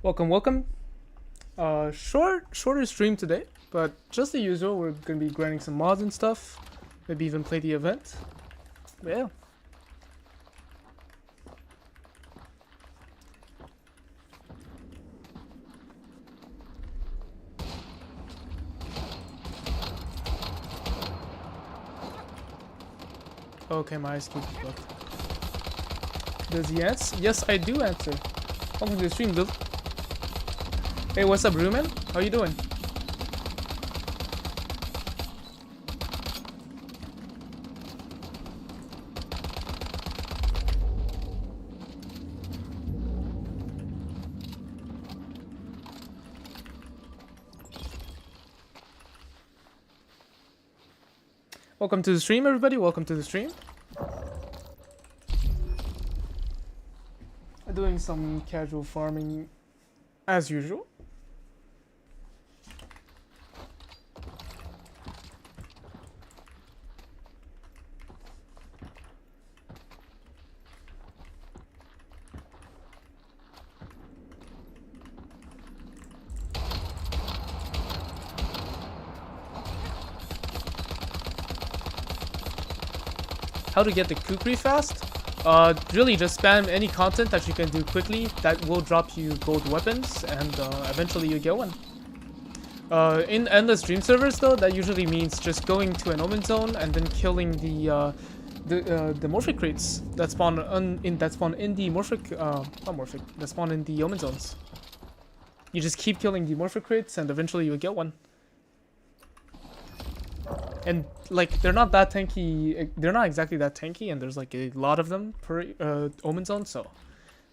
Welcome, welcome. Shorter stream today, but just the usual. We're gonna be grinding some mods and stuff. Maybe even play the event. But yeah. Okay, my eyes keep looked. Does he answer? Yes, I do answer. Welcome to the stream, Lil. Hey, what's up, Ruman? How you doing? Welcome to the stream, everybody. Welcome to the stream. Doing some casual farming as usual. How to get the kukri fast? Really just spam any content that you can do quickly that will drop you gold weapons, and eventually you get one. In endless dream servers though, that usually means just going to an omen zone and then killing the morphic crates that spawn in the morphic that spawn in the omen zones. You just keep killing the morphic crates and eventually you'll get one. And like they're not that tanky, they're not exactly that tanky, and there's like a lot of them per omen zone, so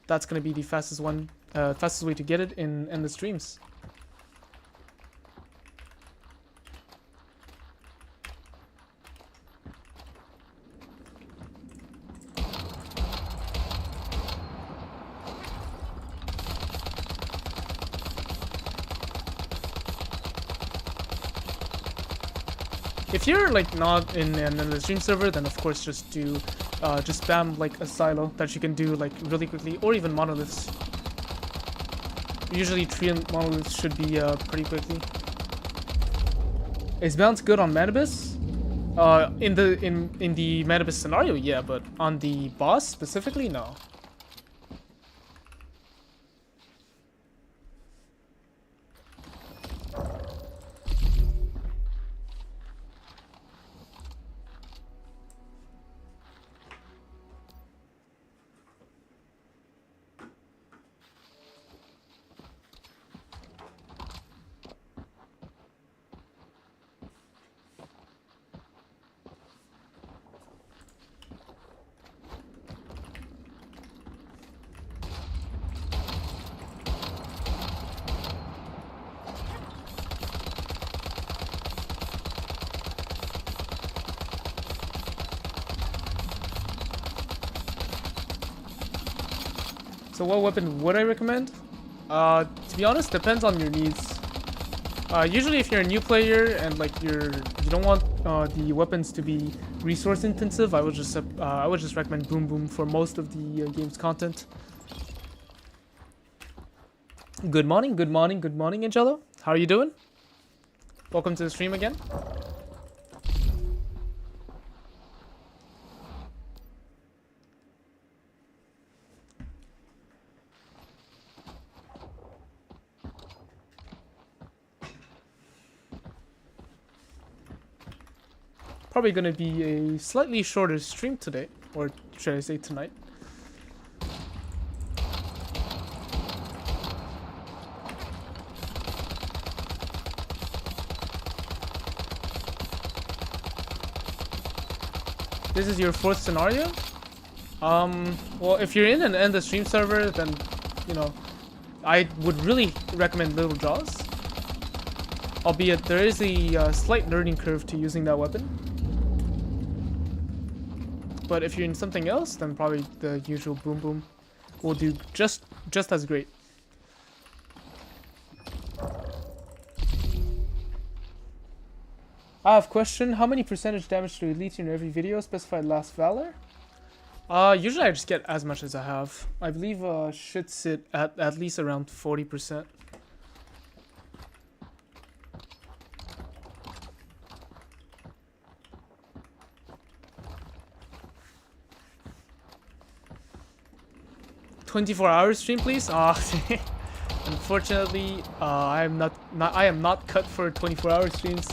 that's gonna be the fastest way to get it in the streams. If you're like not in the stream server, then of course just spam like a silo that you can do like really quickly, or even monoliths. Usually tree and monoliths should be pretty quickly. Is bounce good on Manibus? In the Manibus scenario, yeah, but on the boss specifically, no. So what weapon would I recommend? To be honest, depends on your needs. Usually if you're a new player and like you don't want the weapons to be resource intensive, I would just recommend Boom Boom for most of the game's content. Good morning, good morning, good morning, Angelo. How are you doing? Welcome to the stream again. Probably gonna be a slightly shorter stream today, or should I say tonight. This is your fourth scenario? Well, if you're in an endless stream server, then, you know, I would really recommend Little Jaws. Albeit there is a slight learning curve to using that weapon. But if you're in something else, then probably the usual Boom Boom will do just as great. I have a question. How many percentage damage to elite in every video specified last Valor? Usually I just get as much as I have. I believe should sit at least around 40%. "24-hour stream, please." Unfortunately, I am not cut for 24-hour streams.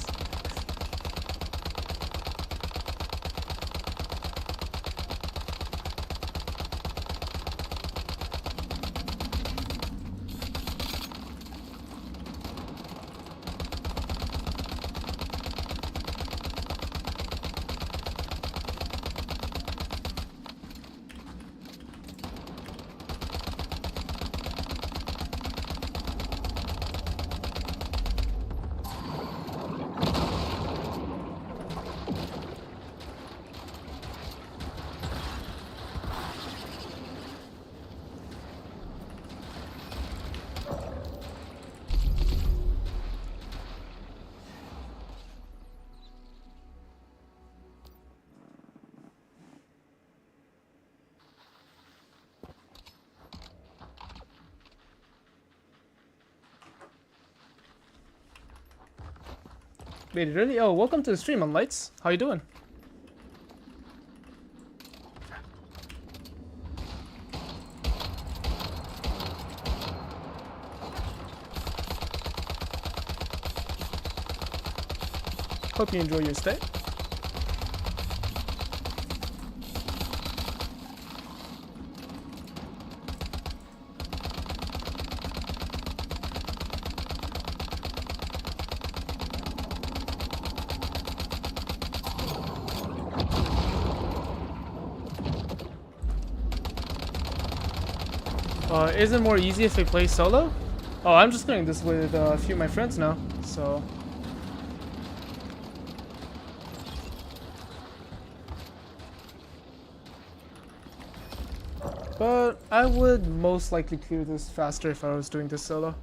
Wait, really? Oh, welcome to the stream, on Lights. How you doing? Hope you enjoy your stay. Is it more easy if we play solo? Oh, I'm just playing this with a few of my friends now, so... But I would most likely clear this faster if I was doing this solo.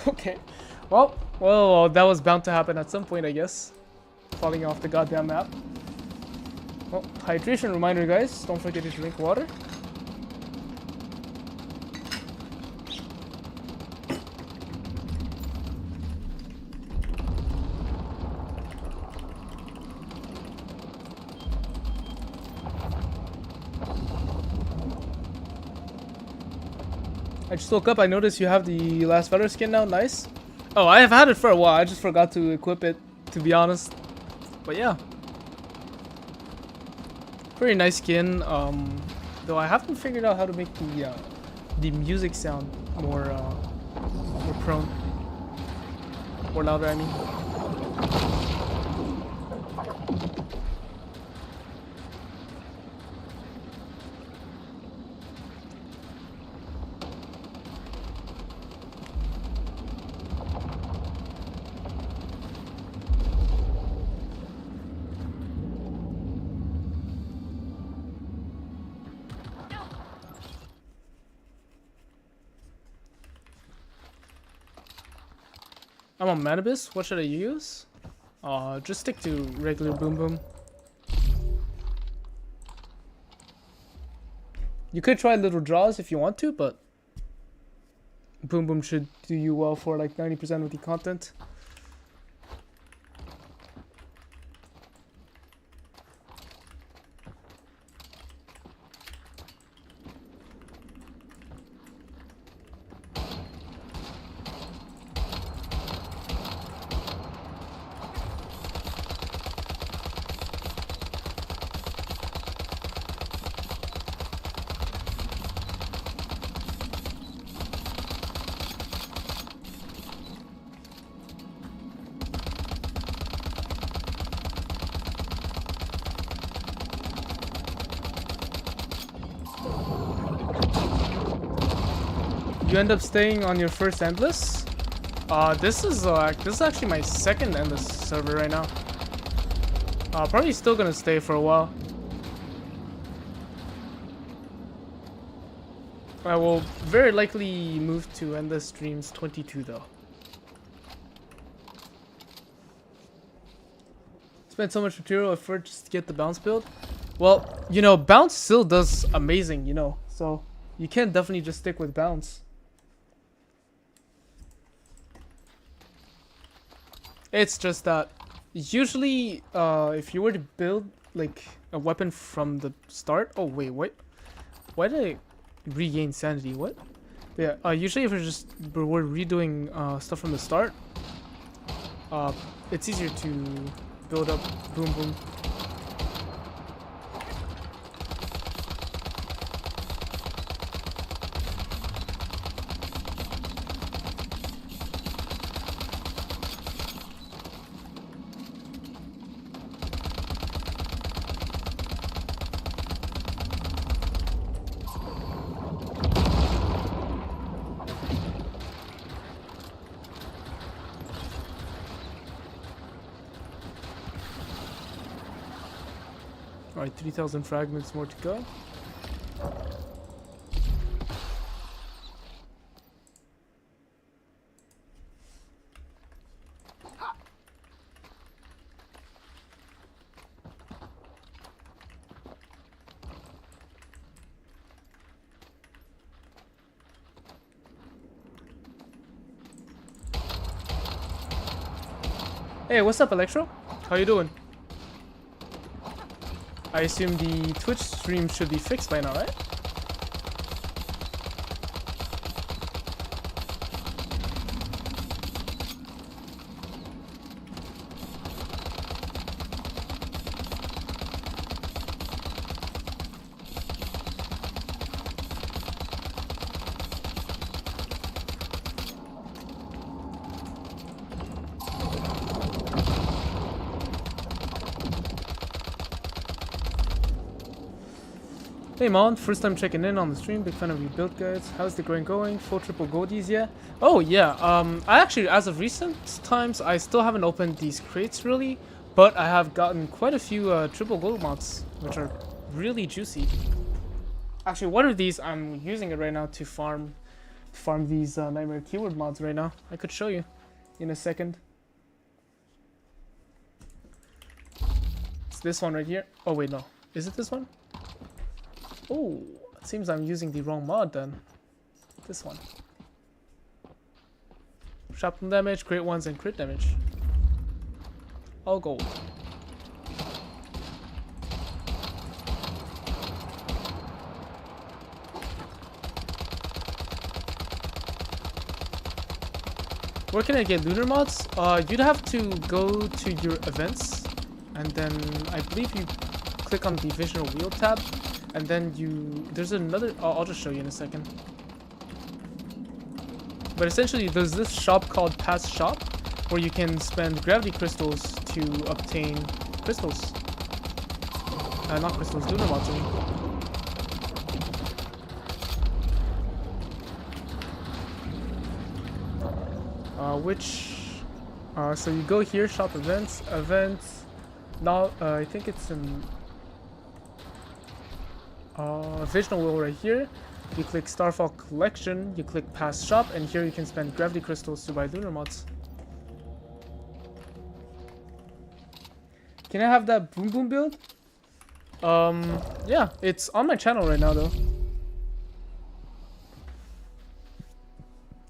Okay. Well, that was bound to happen at some point, I guess. Falling off the goddamn map. Well, hydration reminder, guys. Don't forget to drink water. I just woke up, I noticed you have the last feather skin now, nice. Oh, I have had it for a while, I just forgot to equip it, to be honest. But yeah. Pretty nice skin, though I haven't figured out how to make the music sound more prone. Or louder, I mean. I'm on Manibus. What should I use? Just stick to regular Boom Boom. You could try Little Draws if you want to, but Boom Boom should do you well for like 90% of the content. you end up staying on your first endless. This is actually my second endless server right now. Probably still gonna stay for a while. I will very likely move to endless streams 22 though. Spent so much material effort just to get the bounce build. Well, you know, bounce still does amazing, you know, so you can definitely just stick with bounce. It's just that usually, if you were to build like a weapon from the start. Oh wait, what? Why did I regain sanity? What? Yeah. Usually, if we're redoing stuff from the start, it's easier to build up. Boom, boom. Alright, 3,000 fragments more to go. Hey, what's up, Electro? How you doing? I assume the Twitch stream should be fixed by now, right? Hey Mon, first time checking in on the stream, big fan of your build guides. How's the grind going? Full triple goldies, yeah? Oh yeah, I actually, as of recent times, I still haven't opened these crates really, but I have gotten quite a few triple gold mods, which are really juicy. Actually, one of these, I'm using it right now to farm these nightmare keyword mods right now. I could show you in a second. It's this one right here. Oh wait, no. Is it this one? Oh, it seems I'm using the wrong mod then. This one. Shrapnel damage, crit ones, and crit damage. All gold. Where can I get lunar mods? You'd have to go to your events, and then I believe you click on the visual wheel tab. And then there's another, I'll just show you in a second. But essentially there's this shop called Pass Shop, where you can spend gravity crystals to obtain crystals. Not crystals, lunar mods, I mean. So you go here, shop events, now I think it's in Visional wheel right here. You click Starfall Collection, you click Pass Shop, and here you can spend gravity crystals to buy lunar mods. Can I have that boom boom build? Yeah, it's on my channel right now though.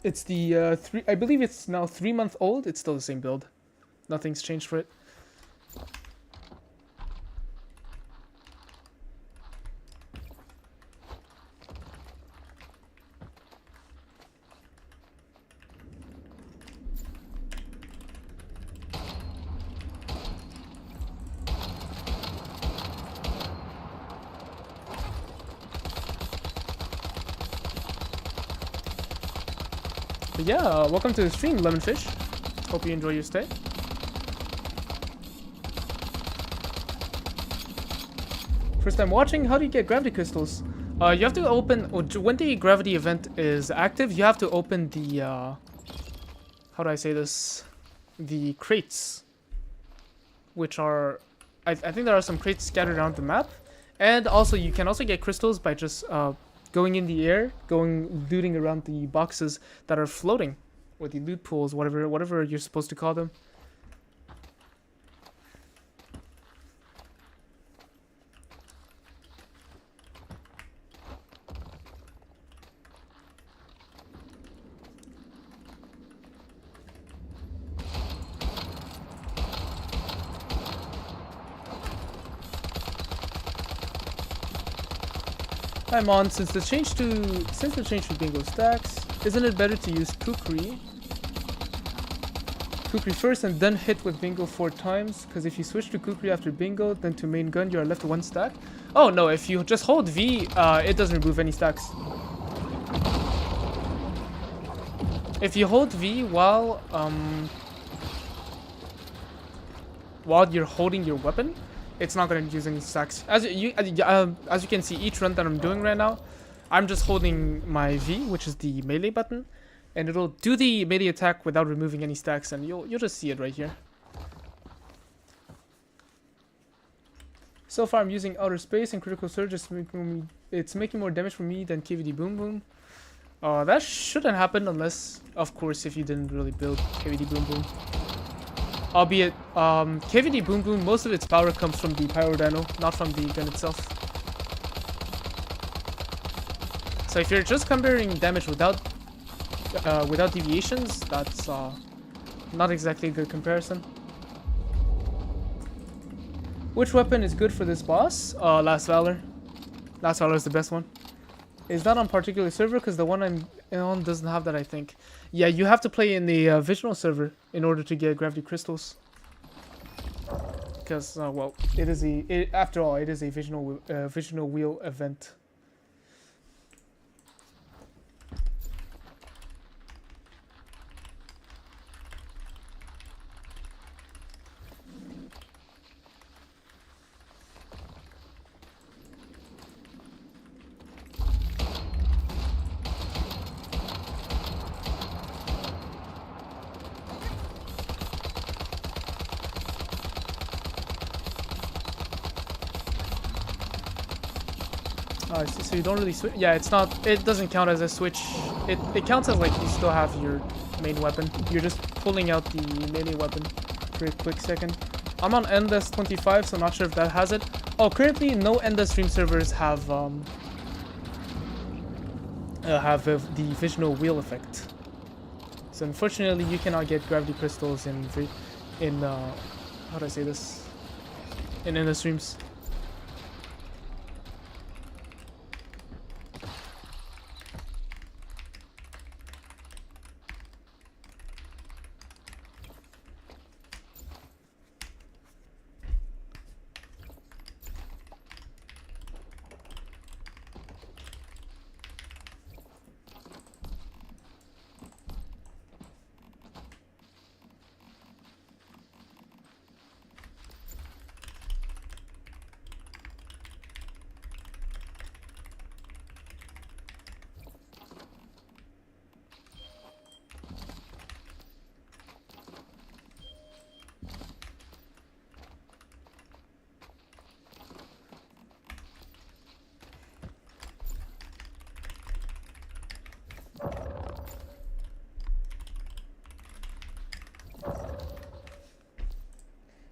It's the I believe it's now 3 month old. It's still the same build. Nothing's changed for it. But yeah, welcome to the stream, Lemonfish. Hope you enjoy your stay. First time watching, how do you get gravity crystals? You have to open when the gravity event is active. You have to open the how do I say this? The crates, which are I think there are some crates scattered around the map, and also you can also get crystals by just going in the air, looting around the boxes that are floating, or the loot pools, whatever you're supposed to call them. Hi Mon, since the change to bingo stacks, isn't it better to use kukri first and then hit with bingo 4 times? Because if you switch to kukri after bingo, then to main gun, you are left 1 stack. Oh no, if you just hold V, it doesn't remove any stacks. If you hold V while you're holding your weapon, it's not going to use any stacks. As you can see, each run that I'm doing right now, I'm just holding my V, which is the melee button, and it'll do the melee attack without removing any stacks, and you'll just see it right here. So far, I'm using Outer Space and Critical Surge. It's making more damage for me than KVD Boom Boom. That shouldn't happen unless, of course, if you didn't really build KVD Boom Boom. Albeit, KVD Boom Boom, most of its power comes from the Pyro Dino, not from the gun itself. So if you're just comparing damage without deviations, that's not exactly a good comparison. Which weapon is good for this boss? Last Valor. Last Valor is the best one. It's not on particular server because the one I'm on doesn't have that, I think. Yeah, you have to play in the Visional server in order to get gravity crystals. Because, well, after all, it is a Visional wheel event. So you don't really switch. Yeah, it doesn't count as a switch. It counts as like you still have your main weapon. You're just pulling out the melee weapon for a quick second. I'm on Endless 25, so not sure if that has it. Oh, currently no Endless stream servers have the Visional wheel effect. So unfortunately, you cannot get gravity crystals in how do I say this? In Endless streams.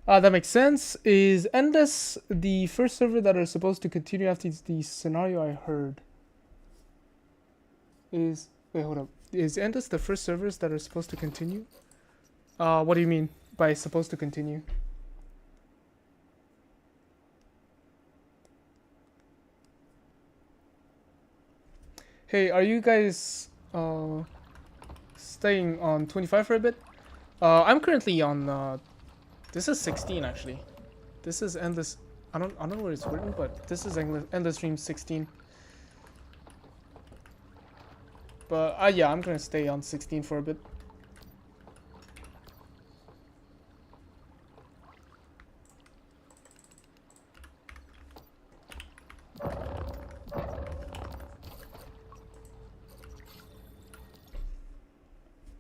That makes sense. Is Endless the first server that are supposed to continue after the scenario I heard? Wait, hold up. Is Endless the first servers that are supposed to continue? What do you mean by supposed to continue? Hey, are you guys staying on 25 for a bit? I'm currently on this is 16 actually. This is Endless. I don't know where it's written, but this is Endless Stream 16. But yeah, I'm gonna stay on 16 for a bit.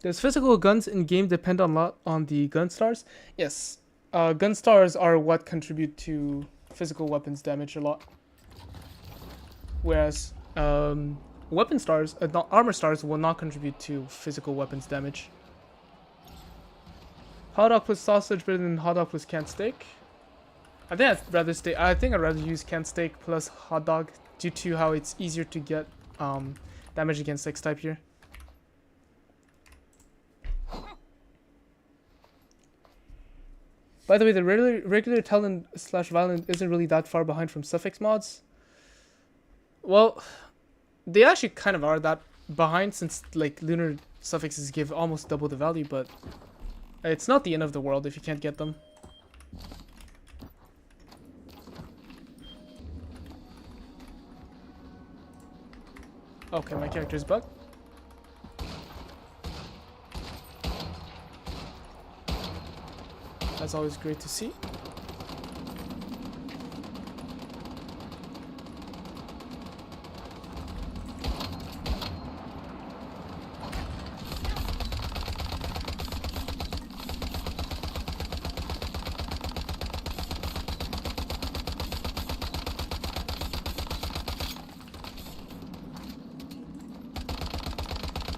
Does physical guns in game depend a lot on the gun stars? Yes. Gun stars are what contribute to physical weapons damage a lot. Whereas weapon stars, armor stars will not contribute to physical weapons damage. Hot dog plus sausage better than hot dog plus canned steak? I think I'd rather use canned steak plus hot dog due to how it's easier to get damage against X type here. By the way, the regular talent / violent isn't really that far behind from suffix mods. Well, they actually kind of are that behind since like lunar suffixes give almost double the value, but it's not the end of the world if you can't get them. Okay, my character's bugged. That's always great to see.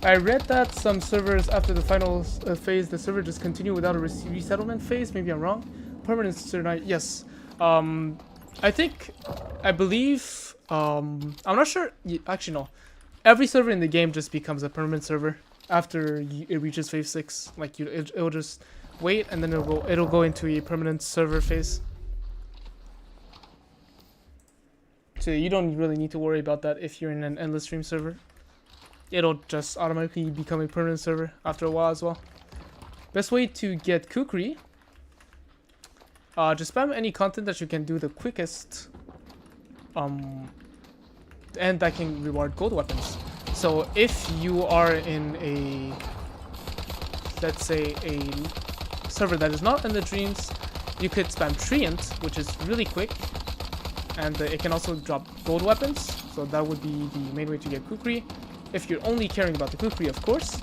I read that some servers after the final phase, the server just continue without a resettlement phase. Maybe I'm wrong. Permanent server, yes. I believe, I'm not sure. Actually, no. Every server in the game just becomes a permanent server after it reaches phase 6. Like it'll just wait, and then it'll go into a permanent server phase. So you don't really need to worry about that if you're in an endless stream server. It'll just automatically become a permanent server after a while as well. Best way to get kukri, just spam any content that you can do the quickest, and that can reward gold weapons. So if you are in a, let's say a server that is not in the dreams, you could spam Treant, which is really quick, and it can also drop gold weapons. So that would be the main way to get kukri. If you're only caring about the kukri, of course.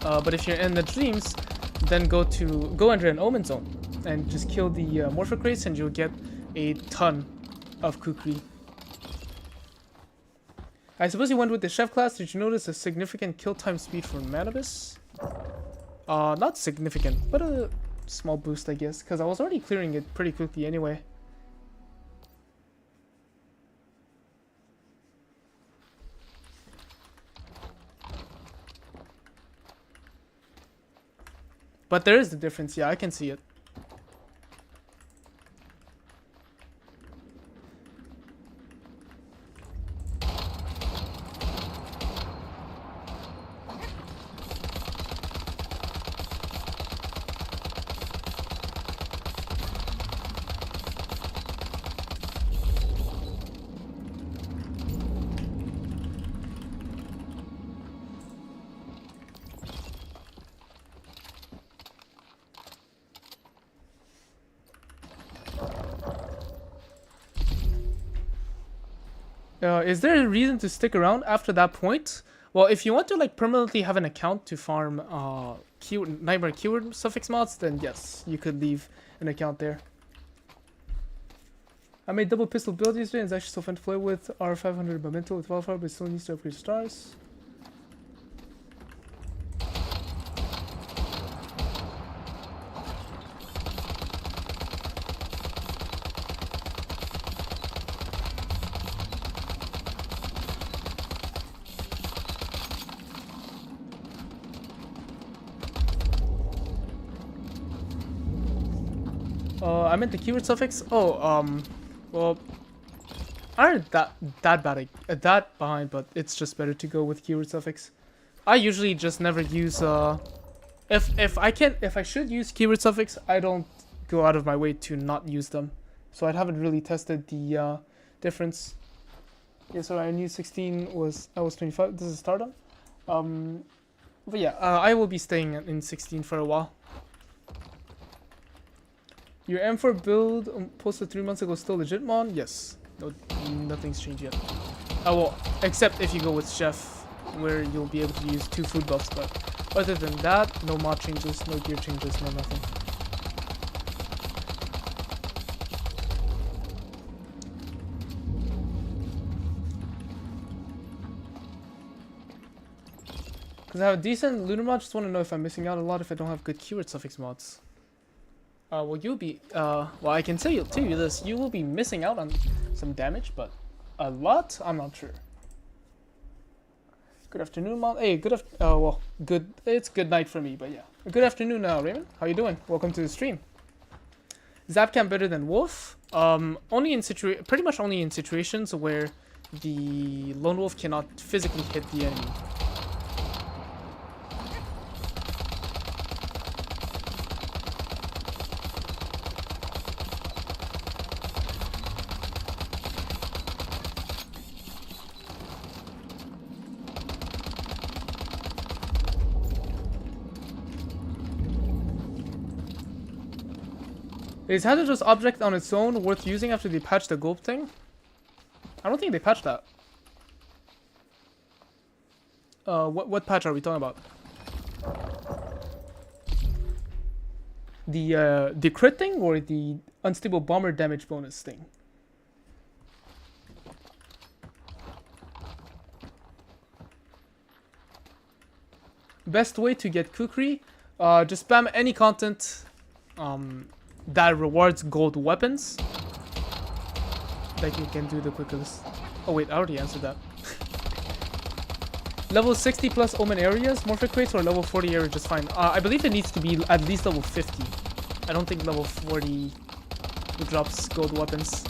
But if you're in the dreams, then go under an omen zone and just kill the morphic race, and you'll get a ton of kukri. I suppose you went with the chef class. Did you notice a significant kill time speed for Manibus? Not significant, but a small boost, I guess, because I was already clearing it pretty quickly anyway. But there is the difference, yeah, I can see it. Is there a reason to stick around after that point? Well, if you want to like permanently have an account to farm nightmare keyword suffix mods, then yes, you could leave an account there. I made double pistol build yesterday and it's actually so fun to play with. R500 memento with wildfire, but still needs to upgrade stars. I meant the keyword suffix. Oh, well, aren't that behind, but it's just better to go with keyword suffix. I usually just never use if I should use keyword suffix, I don't go out of my way to not use them. So I haven't really tested the difference. Yeah, so I knew 16 was 25. This is stardom. But yeah, I will be staying in 16 for a while. Your M4 build posted 3 months ago still legit, Mon? Yes. No, nothing's changed yet. Oh, well, except if you go with Chef. where you'll be able to use 2 food buffs, but other than that, no mod changes, no gear changes, no nothing. Because I have a decent lunar mod, just want to know if I'm missing out a lot if I don't have good keyword suffix mods. Well, you'll be, well, I can tell you this, you will be missing out on some damage, but a lot? I'm not sure. Good afternoon, Mom. Hey, well, it's good night for me, but yeah. Good afternoon, Raymond. How you doing? Welcome to the stream. Zapcam better than Wolf? Pretty much only in situations where the lone wolf cannot physically hit the enemy. Is Hazardous object on its own worth using after they patched the gulp thing? I don't think they patched that. What patch are we talking about? The crit thing or the unstable bomber damage bonus thing? Best way to get kukri? Just spam any content that rewards gold weapons. Like you can do the quickest. Oh wait, I already answered that. Level 60 plus omen areas, morphic crates, or level 40 area just fine. I believe it needs to be at least level 50. I don't think level 40 drops gold weapons.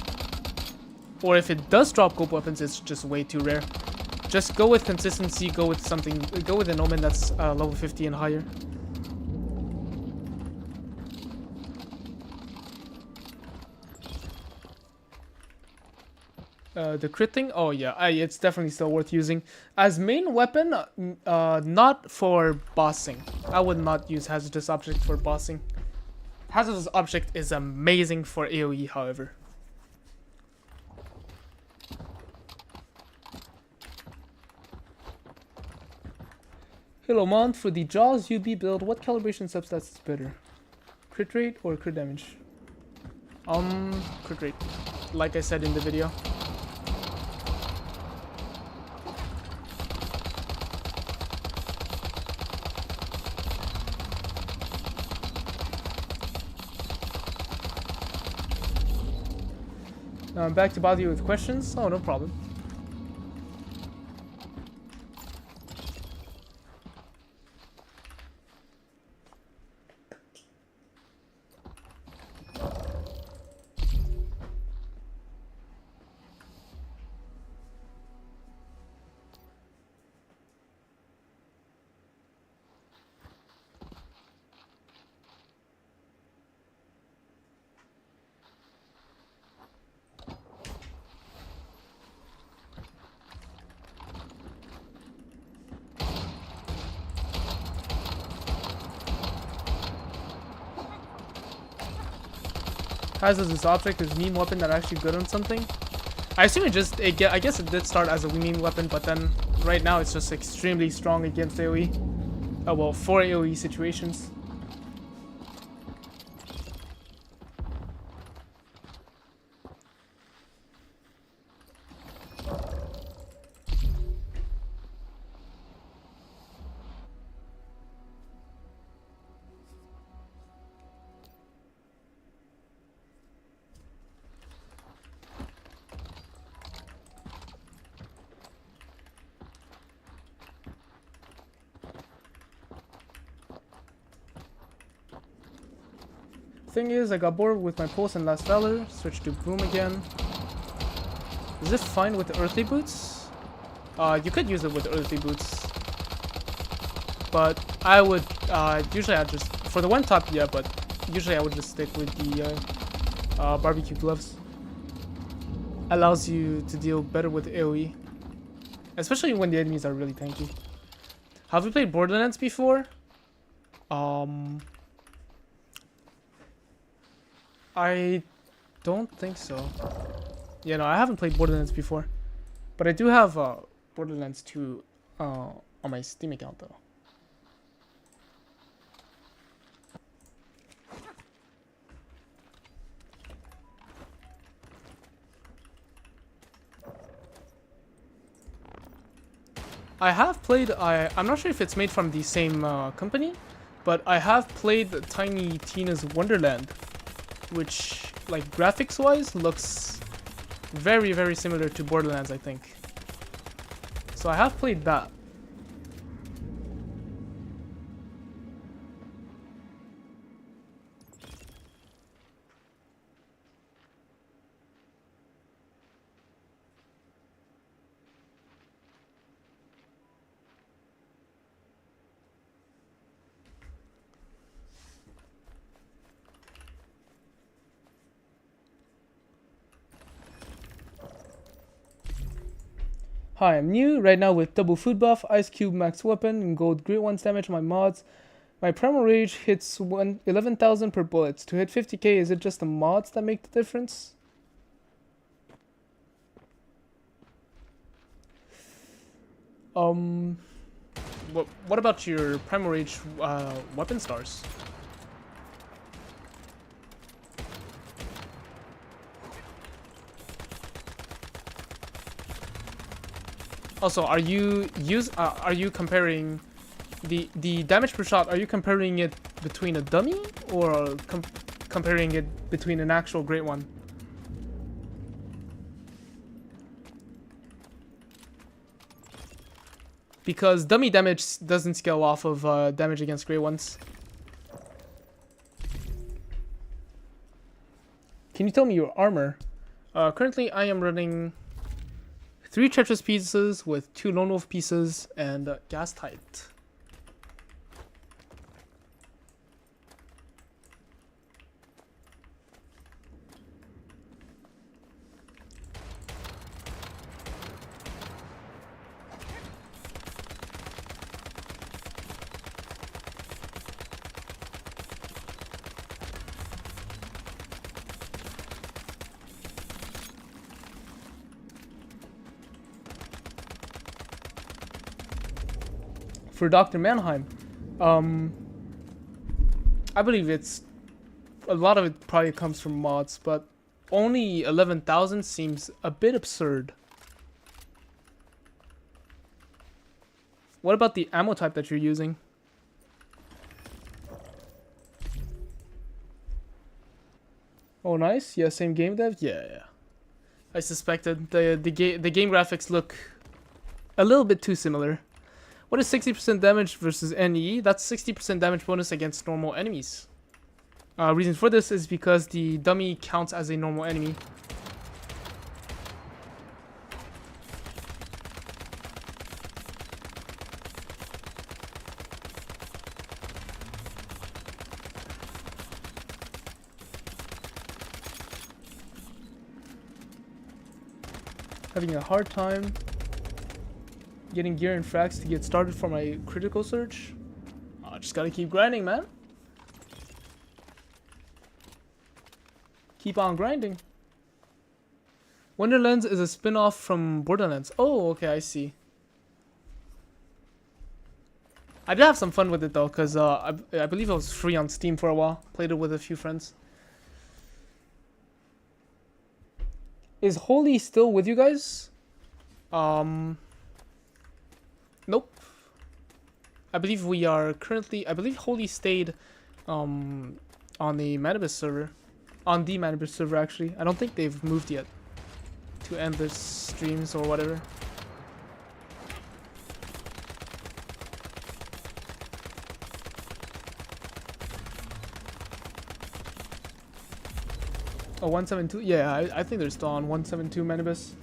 Or if it does drop gold weapons, it's just way too rare. Just go with consistency, go with an omen that's level 50 and higher. The crit thing? Oh yeah, it's definitely still worth using. As main weapon, not for bossing. I would not use Hazardous Object for bossing. Hazardous Object is amazing for AoE, however. Hello Mont, for the Jaws UB build, what calibration substats is better? Crit rate or crit damage? Crit rate. Like I said in the video. Now I'm back to bother you with questions. Oh, no problem. Hazardous object is meme weapon that actually good on something. I assume I guess it did start as a meme weapon, but then right now it's just extremely strong against AoE. Oh well, for AoE situations. Thing is, I got bored with my pulse in Last Valor, switched to Boom again. Is this fine with the Earthly Boots? You could use it with Earthly Boots. But I would, usually I just, for the one top, yeah, but usually I would just stick with the barbecue gloves. Allows you to deal better with AoE. Especially when the enemies are really tanky. Have you played Borderlands before? I don't think so. Yeah, no, I haven't played Borderlands before. But I do have Borderlands 2 on my Steam account though. I have played, I'm not sure if it's made from the same company, but I have played Tiny Tina's Wonderland, which, like, graphics-wise, looks very, very similar to Borderlands, I think. So I have played that. Hi, I'm new right now with double food buff, ice cube max weapon, and gold great ones damage on my mods. My primal rage hits 11,000 per bullet. To hit 50k, is it just the mods that make the difference? What about your primal rage weapon stars? Also, are you comparing the damage per shot? Are you comparing it between a dummy or comparing it between an actual great one? Because dummy damage doesn't scale off of damage against great ones. Can you tell me your armor? Currently, I am running 3 treacherous pieces with 2 lone wolf pieces and gas tight. For Dr. Mannheim, I believe it's a lot of it probably comes from mods, but only 11,000 seems a bit absurd. What about the ammo type that you're using? Oh, nice. Yeah, same game dev. Yeah. I suspected the game graphics look a little bit too similar. What is 60% damage versus NE? That's 60% damage bonus against normal enemies. Reason for this is because the dummy counts as a normal enemy. Having a hard time getting gear and frags to get started for my critical search. Just gotta keep grinding, man. Keep on grinding. Wonderlands is a spin-off from Borderlands. Oh, okay, I see. I did have some fun with it though, because I believe it was free on Steam for a while. Played it with a few friends. Is Holy still with you guys? Nope. I believe we are currently... I believe Holy stayed on the Manibus server. On the Manibus server, actually. I don't think they've moved yet to end their streams or whatever. Oh, 172? Yeah, I think they're still on 172 Manibus.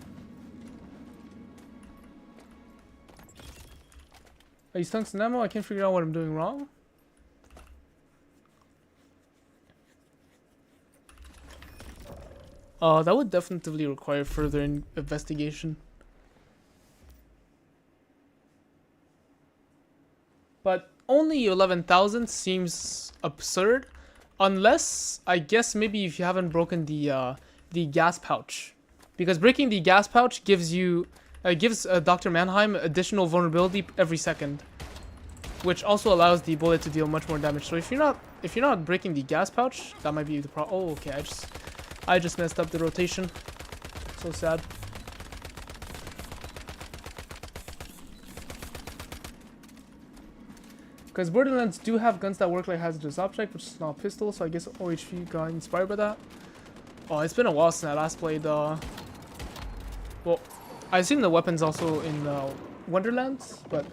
I use tungsten ammo. I can't figure out what I'm doing wrong. That would definitely require further investigation. But only 11,000 seems absurd, unless I guess maybe if you haven't broken the gas pouch, because breaking the gas pouch gives you It gives Dr. Mannheim additional vulnerability every second, which also allows the bullet to deal much more damage. So if you're not breaking the gas pouch, that might be the problem. Oh, okay, I just messed up the rotation. So sad. Because Borderlands do have guns that work like Hazardous Object, which is not a pistol, so I guess OHV got inspired by that. Oh, it's been a while since I last played, well, I assume the weapon's also in Wonderlands, but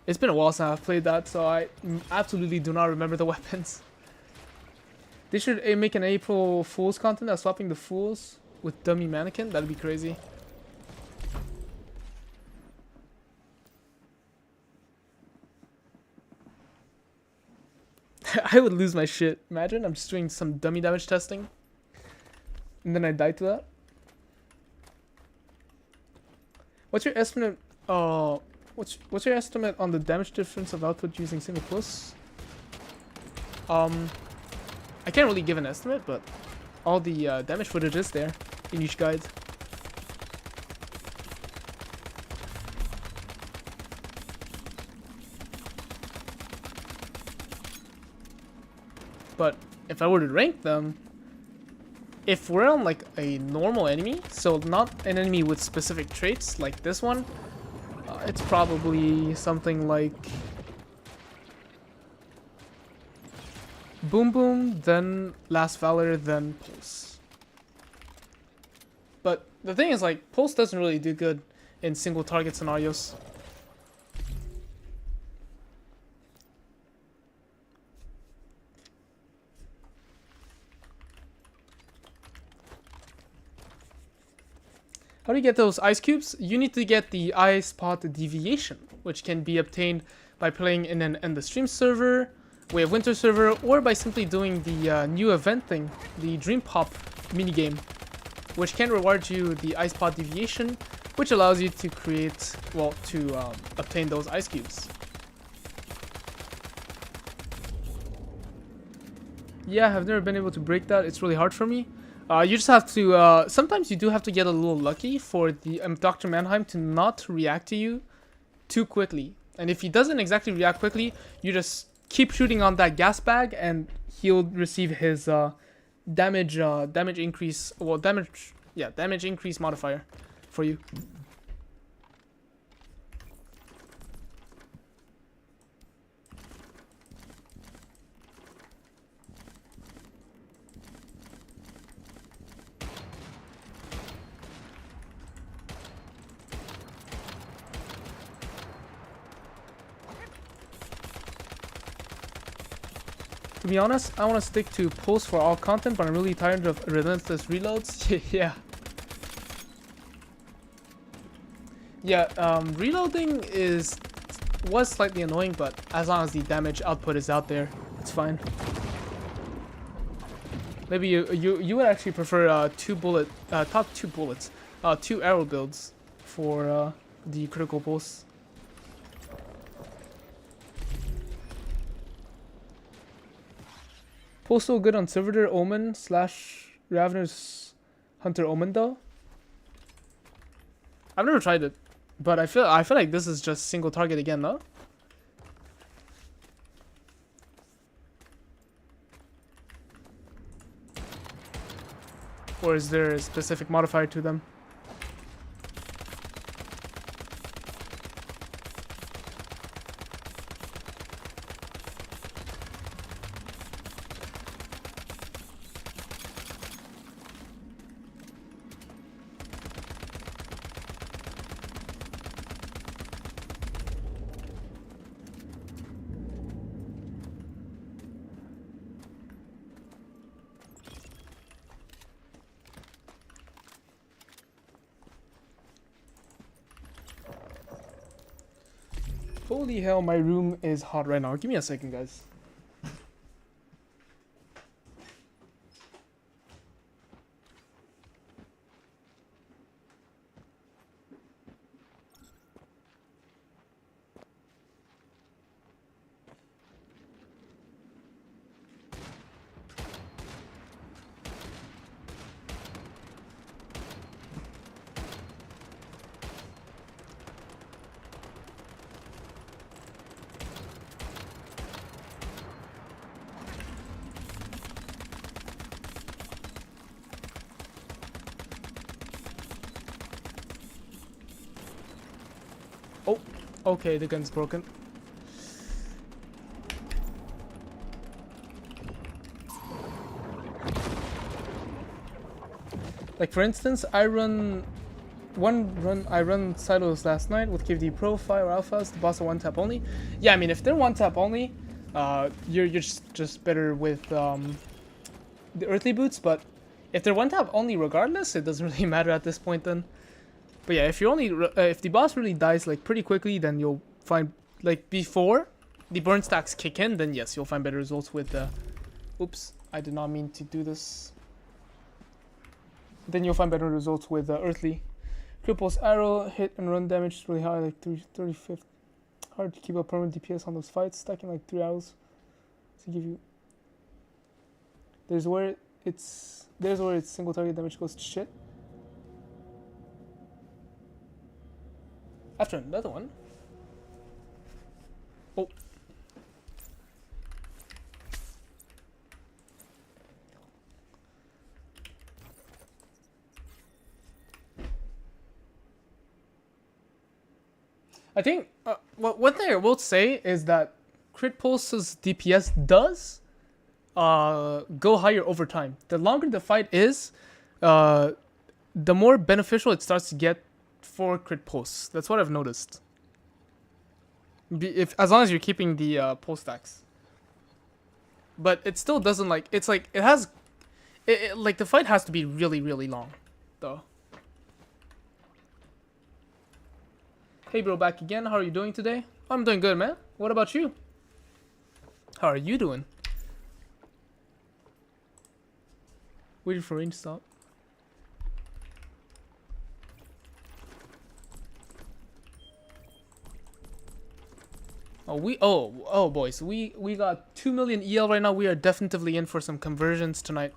it's been a while since I've played that, so I absolutely do not remember the weapons. They should make an April Fool's content that's swapping the fools with dummy mannequin. That'd be crazy. I would lose my shit. Imagine I'm just doing some dummy damage testing, and then I die to that. What's your estimate? What's your estimate on the damage difference of output using single plus? I can't really give an estimate, but all the damage footage is there in each guide. But if I were to rank them, if we're on like a normal enemy, so not an enemy with specific traits like this one, it's probably something like Boom Boom, then Last Valor, then Pulse. But the thing is, like, Pulse doesn't really do good in single target scenarios. How do you get those ice cubes? You need to get the eye spot deviation, which can be obtained by playing in an End the Stream server, Way of Winter server, or by simply doing the new event thing, the Dream Pop minigame, which can reward you the eye spot deviation, which allows you to create, well, to obtain those ice cubes. Yeah, I've never been able to break that. It's really hard for me. You just have to, sometimes you do have to get a little lucky for the Dr. Mannheim to not react to you too quickly. And if he doesn't exactly react quickly, you just keep shooting on that gas bag and he'll receive his damage increase, well, damage increase modifier for you. To be honest, I want to stick to Pulse for all content, but I'm really tired of relentless reloads. Yeah, reloading was slightly annoying, but as long as the damage output is out there, it's fine. Maybe you would actually prefer top two arrow builds for the critical pulse. Pulse so good on Servitor Omen / Ravener's Hunter Omen though. I've never tried it, but I feel like this is just single target again, no? Or is there a specific modifier to them? Holy hell, my room is hot right now. Give me a second, guys. Okay, the gun's broken. Like for instance, I run silos last night with KVD Pro, Fire, Alphas. The boss are one tap only. Yeah, I mean if they're one tap only, you're just better with the earthly boots. But if they're one tap only, regardless, it doesn't really matter at this point then. But yeah, if if the boss really dies like pretty quickly, then you'll find like before the burn stacks kick in, then yes, you'll find better results with. Oops, I did not mean to do this. Then you'll find better results with earthly. Cripple's arrow hit and run damage is really high, like 35th. Hard to keep up permanent DPS on those fights, stacking like 3 arrows to give you. There's where its single target damage goes to shit. After another one. Oh. I think one thing I will say is that Crit Pulse's DPS does go higher over time. The longer the fight is, the more beneficial it starts to get for Crit Pulse. That's what I've noticed. As long as you're keeping the pulse stacks. But it still doesn't like, it's like, it has, like the fight has to be really, really long, though. Hey bro, back again. How are you doing today? I'm doing good, man. What about you? How are you doing? Waiting for range stop. Oh boys, we got 2 million EL right now. We are definitely in for some conversions tonight.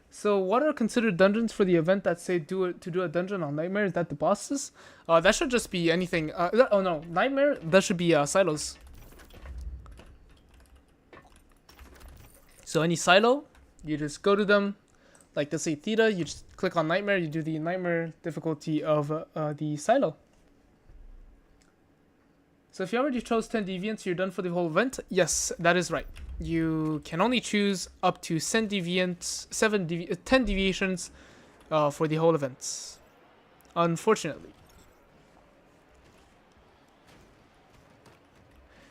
So what are considered dungeons for the event that say to do a dungeon on Nightmare? Is that the bosses? That should just be anything. Oh no, Nightmare, that should be silos. So any silo, you just go to them. Like let's say Theta, you just click on Nightmare, you do the Nightmare difficulty of the silo. So if you already chose 10 deviants, you're done for the whole event? Yes, that is right. You can only choose up to 10 deviants, 10 deviations for the whole event. Unfortunately.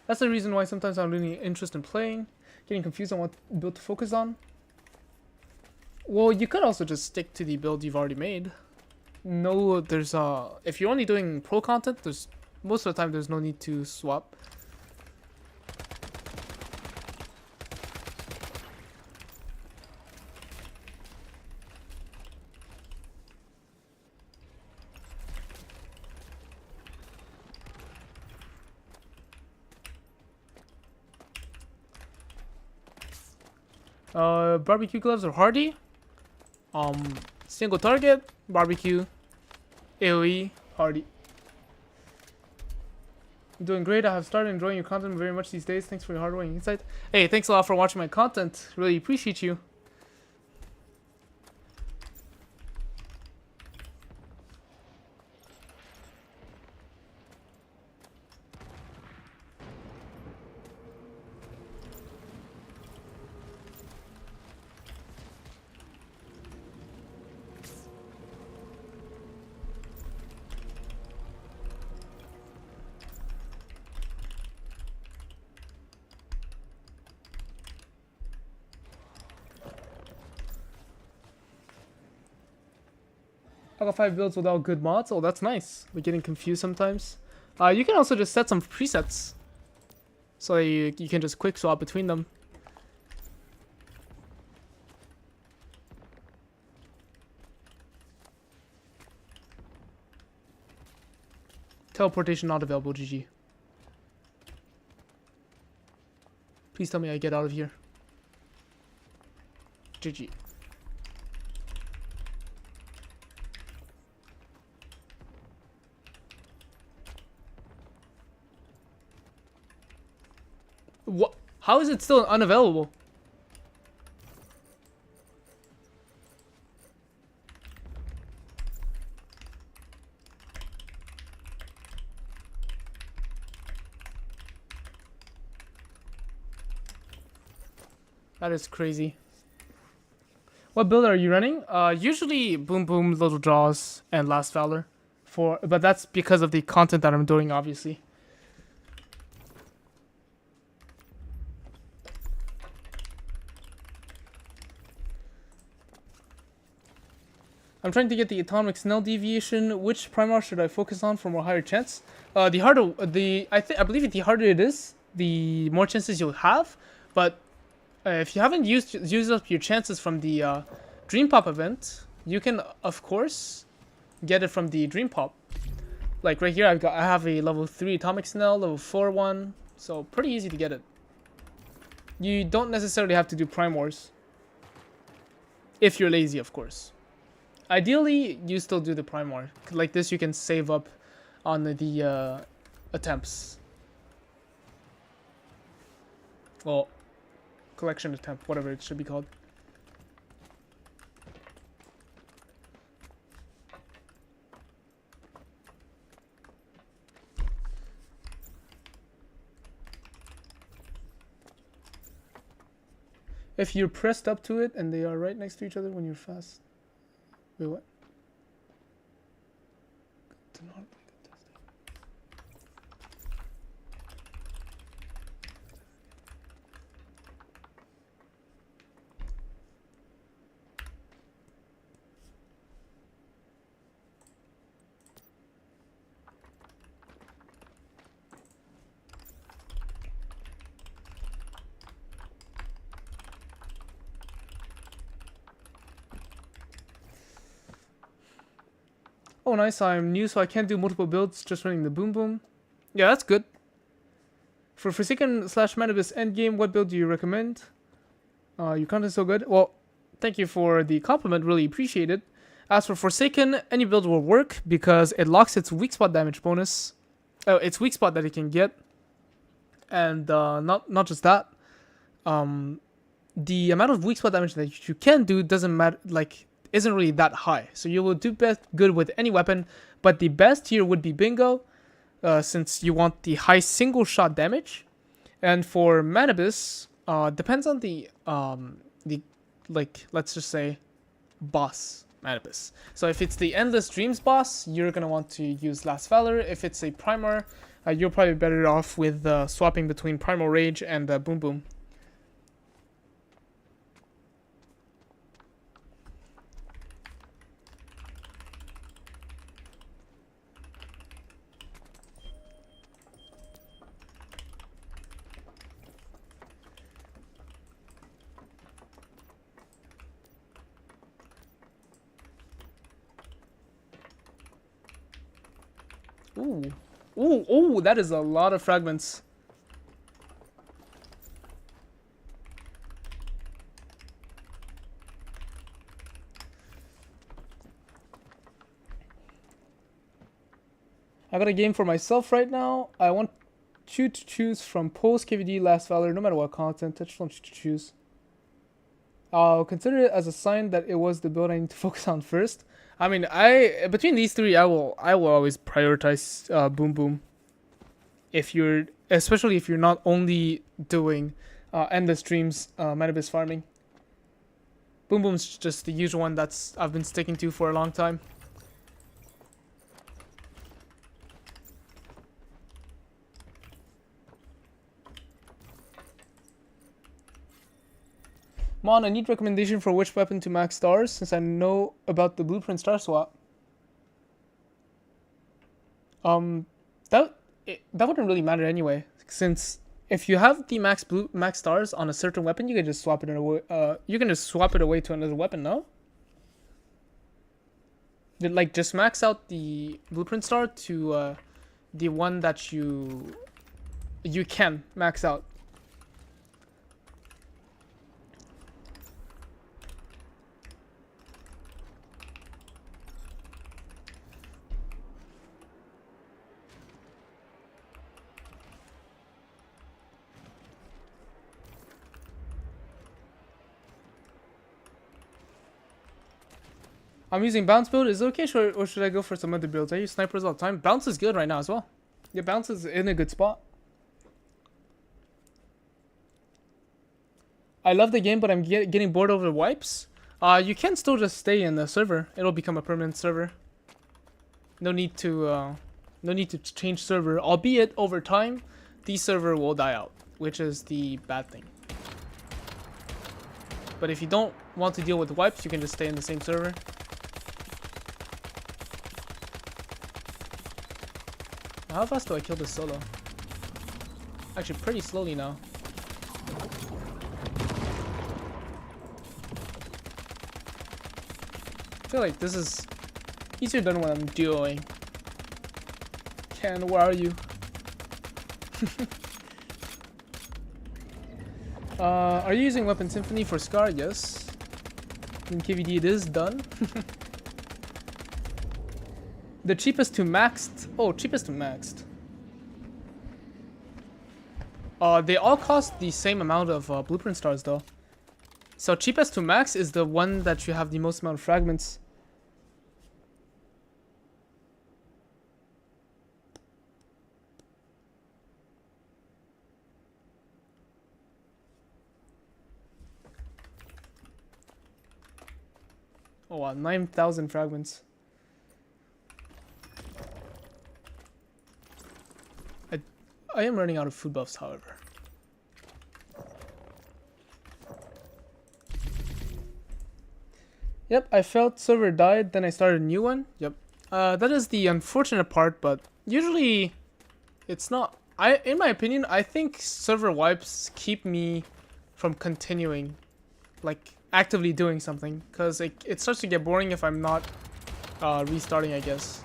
That's the reason why sometimes I'm really interested in playing, getting confused on what build to focus on. Well, you could also just stick to the build you've already made. No, there's if you're only doing pro content, there's most of the time there's no need to swap. Barbecue gloves are hardy. Single target, barbecue, AoE, hardy. I'm doing great. I have started enjoying your content very much these days. Thanks for your hard work and insight. Hey, thanks a lot for watching my content. Really appreciate you. I got 5 builds without good mods. Oh, that's nice. We're getting confused sometimes. You can also just set some presets. So you can just quick swap between them. Teleportation not available, GG. Please tell me I get out of here. GG. What? How is it still unavailable? That is crazy. What build are you running? Usually Boom Boom, Little Jaws, and Last Valor. But that's because of the content that I'm doing, obviously. I'm trying to get the atomic Snell deviation. Which Primar should I focus on for more higher chance? I believe the harder it is, the more chances you'll have. But if you haven't used up your chances from the Dream Pop event, you can of course get it from the Dream Pop. Like right here, I have a level 3 atomic Snell, level 4 one, so pretty easy to get it. You don't necessarily have to do Prime Wars if you're lazy, of course. Ideally, you still do the Prime War. Like this, you can save up on the attempts. Well, collection attempt, whatever it should be called. If you're pressed up to it and they are right next to each other when you're fast. Wait, what? Do not play the Oh, nice. I'm new, so I can't do multiple builds, just running the Boom Boom. Yeah, that's good. For Forsaken / Manibus endgame, what build do you recommend? Your content's so good. Well, thank you for the compliment. Really appreciate it. As for Forsaken, any build will work because it locks its weak spot damage bonus. Its weak spot that it can get. And not just that. The amount of weak spot damage that you can do doesn't matter, like, isn't really that high. So you will do good with any weapon, but the best here would be Bingo, since you want the high single shot damage. And for Manibus, depends on the like, let's just say boss Manibus. So if it's the Endless Dreams boss, you're gonna want to use Last Valor. If it's a Primar, you're probably better off with swapping between Primal Rage and Boom Boom. Ooh. Ooh, ooh, that is a lot of fragments. I got a game for myself right now. I want you to choose from post KVD, Last Valor, no matter what content. I just want you to choose. I'll consider it as a sign that it was the build I need to focus on first. I mean, between these three, I will always prioritize Boom Boom. Especially if you're not only doing Endless Dreams Manibus farming. Boom Boom's just the usual one that's I've been sticking to for a long time. Mon, I need recommendation for which weapon to max stars, since I know about the blueprint star swap. That wouldn't really matter anyway, since if you have the max stars on a certain weapon, you can just swap it away. You can just swap it away to another weapon, no? Like just max out the blueprint star to the one that you can max out. I'm using bounce build. Is it okay, or should I go for some other builds? I use snipers all the time. Bounce is good right now as well. Yeah, bounce is in a good spot. I love the game, but I'm getting bored over the wipes. You can still just stay in the server. It'll become a permanent server. No need to change server. Albeit over time, the server will die out, which is the bad thing. But if you don't want to deal with wipes, you can just stay in the same server. How fast do I kill this solo? Actually, pretty slowly now. I feel like this is easier than what I'm doing. Ken, where are you? Are you using Weapon Symphony for Scar? Yes. In KVD it is done. The cheapest to maxed. Oh, cheapest to maxed. They all cost the same amount of blueprint stars though. So cheapest to max is the one that you have the most amount of fragments. Oh wow, 9,000 fragments. I am running out of food buffs, however. Yep, I felt server died, then I started a new one. Yep. That is the unfortunate part, but usually it's not. In my opinion, I think server wipes keep me from continuing, like actively doing something, because it starts to get boring if I'm not restarting, I guess.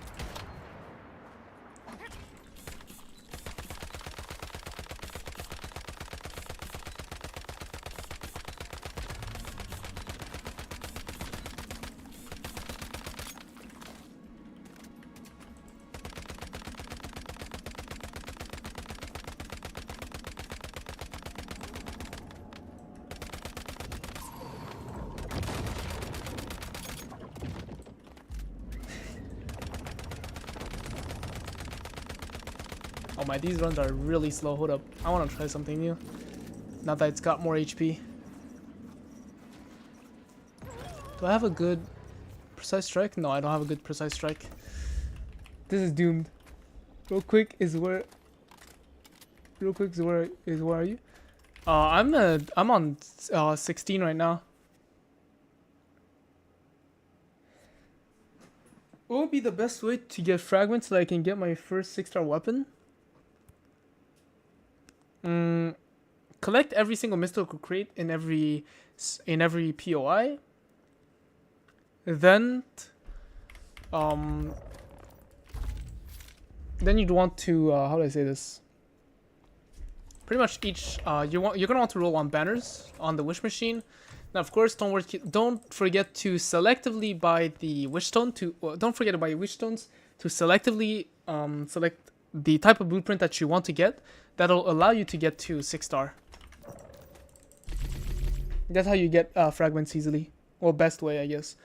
Oh my, these runs are really slow. Hold up. I want to try something new. Now that it's got more HP. Do I have a good precise strike? No, I don't have a good precise strike. This is doomed. Real quick is where are you? I'm on 16 right now. What would be the best way to get fragments so that I can get my first 6-star weapon? Collect every single mystical crate in every POI. Then you'd want to how do I say this? Pretty much each you're gonna want to roll on banners on the wish machine. Now, of course, don't forget to selectively buy the wish stone don't forget to buy wish stones to selectively select the type of blueprint that you want to get. That'll allow you to get to 6-star. That's how you get fragments easily. Well, best way, I guess.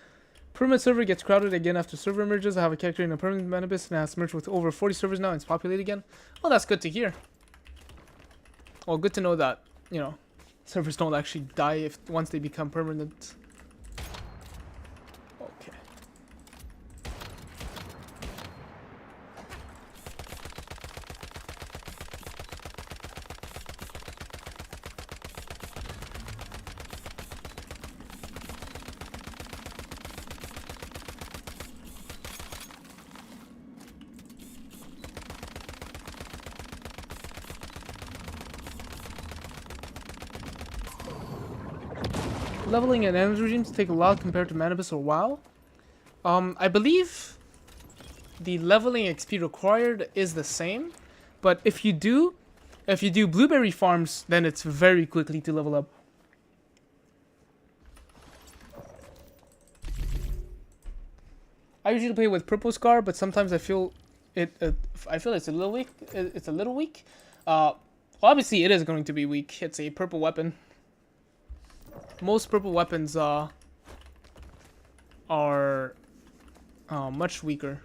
Permanent server gets crowded again after server merges. I have a character in a permanent manibus and has merged with over 40 servers now and it's populated again. Well, that's good to hear. Well, good to know that, you know, servers don't actually die once they become permanent. Okay. Leveling and energy regimes take a lot compared to Manibus or WoW. I believe the leveling XP required is the same, but if you do blueberry farms, then it's very quickly to level up. I usually play with purple scar, but sometimes I feel it's a little weak. It's a little weak. Well, obviously it is going to be weak. It's a purple weapon. Most purple weapons are much weaker.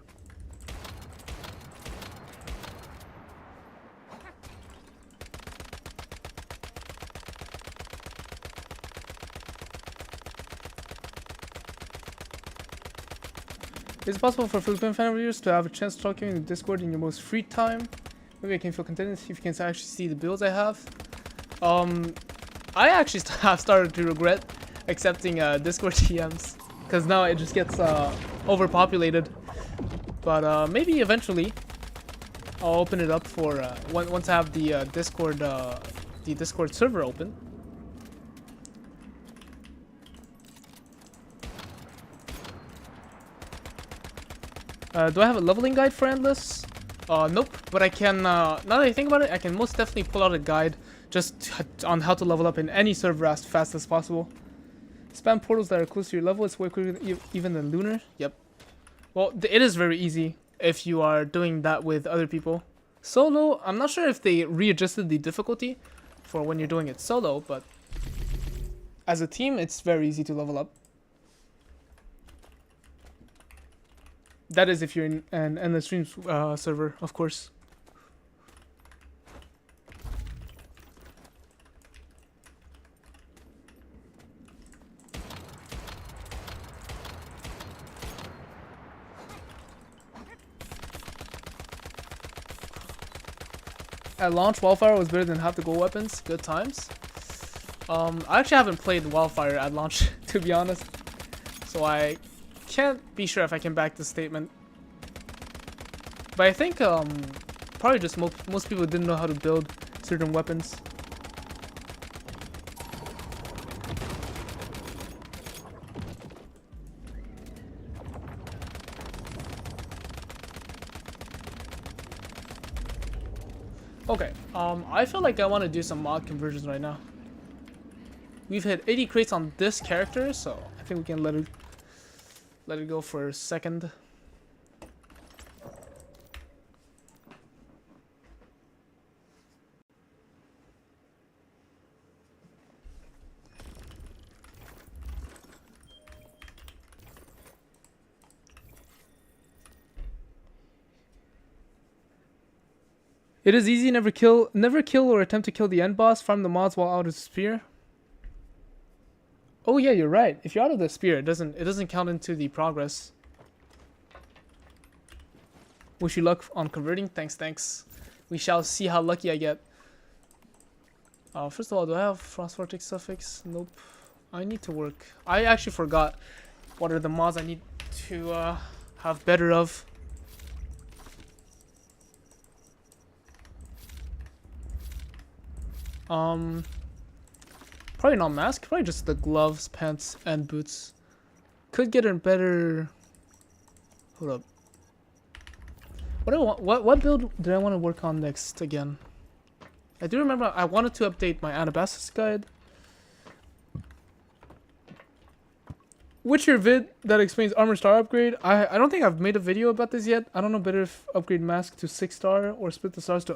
Is it possible for frequent fan readers to have a chance to talk to you in the Discord in your most free time? Maybe I can feel contented if you can actually see the builds I have. I actually have started to regret accepting Discord TMs because now it just gets overpopulated. But maybe eventually I'll open it up for once I have the Discord server open. Do I have a leveling guide for Endless? Nope, but I can, now that I think about it, I can most definitely pull out a guide just on how to level up in any server as fast as possible. Spam portals that are close to your level, it's way quicker even than Lunar. Yep. Well, it is very easy if you are doing that with other people. Solo, I'm not sure if they readjusted the difficulty for when you're doing it solo, but as a team, it's very easy to level up. That is if you're in an Endless Streams server, of course. At launch, Wildfire was better than half the gold weapons. Good times. I actually haven't played Wildfire at launch, to be honest. So I can't be sure if I can back this statement. But I think probably just most people didn't know how to build certain weapons. Okay, I feel like I want to do some mod conversions right now. We've hit 80 crates on this character, so I think we can let it go for a second. It is easy, never kill or attempt to kill the end boss, farm the mods while out of the spear. Oh yeah, you're right. If you're out of the spear, it doesn't count into the progress. Wish you luck on converting. Thanks. We shall see how lucky I get. First of all, do I have Frost Vortex suffix? Nope. I need to work. I actually forgot what are the mods I need to have better of. Probably not mask, probably just the gloves, pants, and boots. Could get a better. Hold up. What build did I want to work on next again? I do remember I wanted to update my Anabasis guide. Witcher vid that explains armor star upgrade. I don't think I've made a video about this yet. I don't know better if upgrade mask to 6-star or split the stars to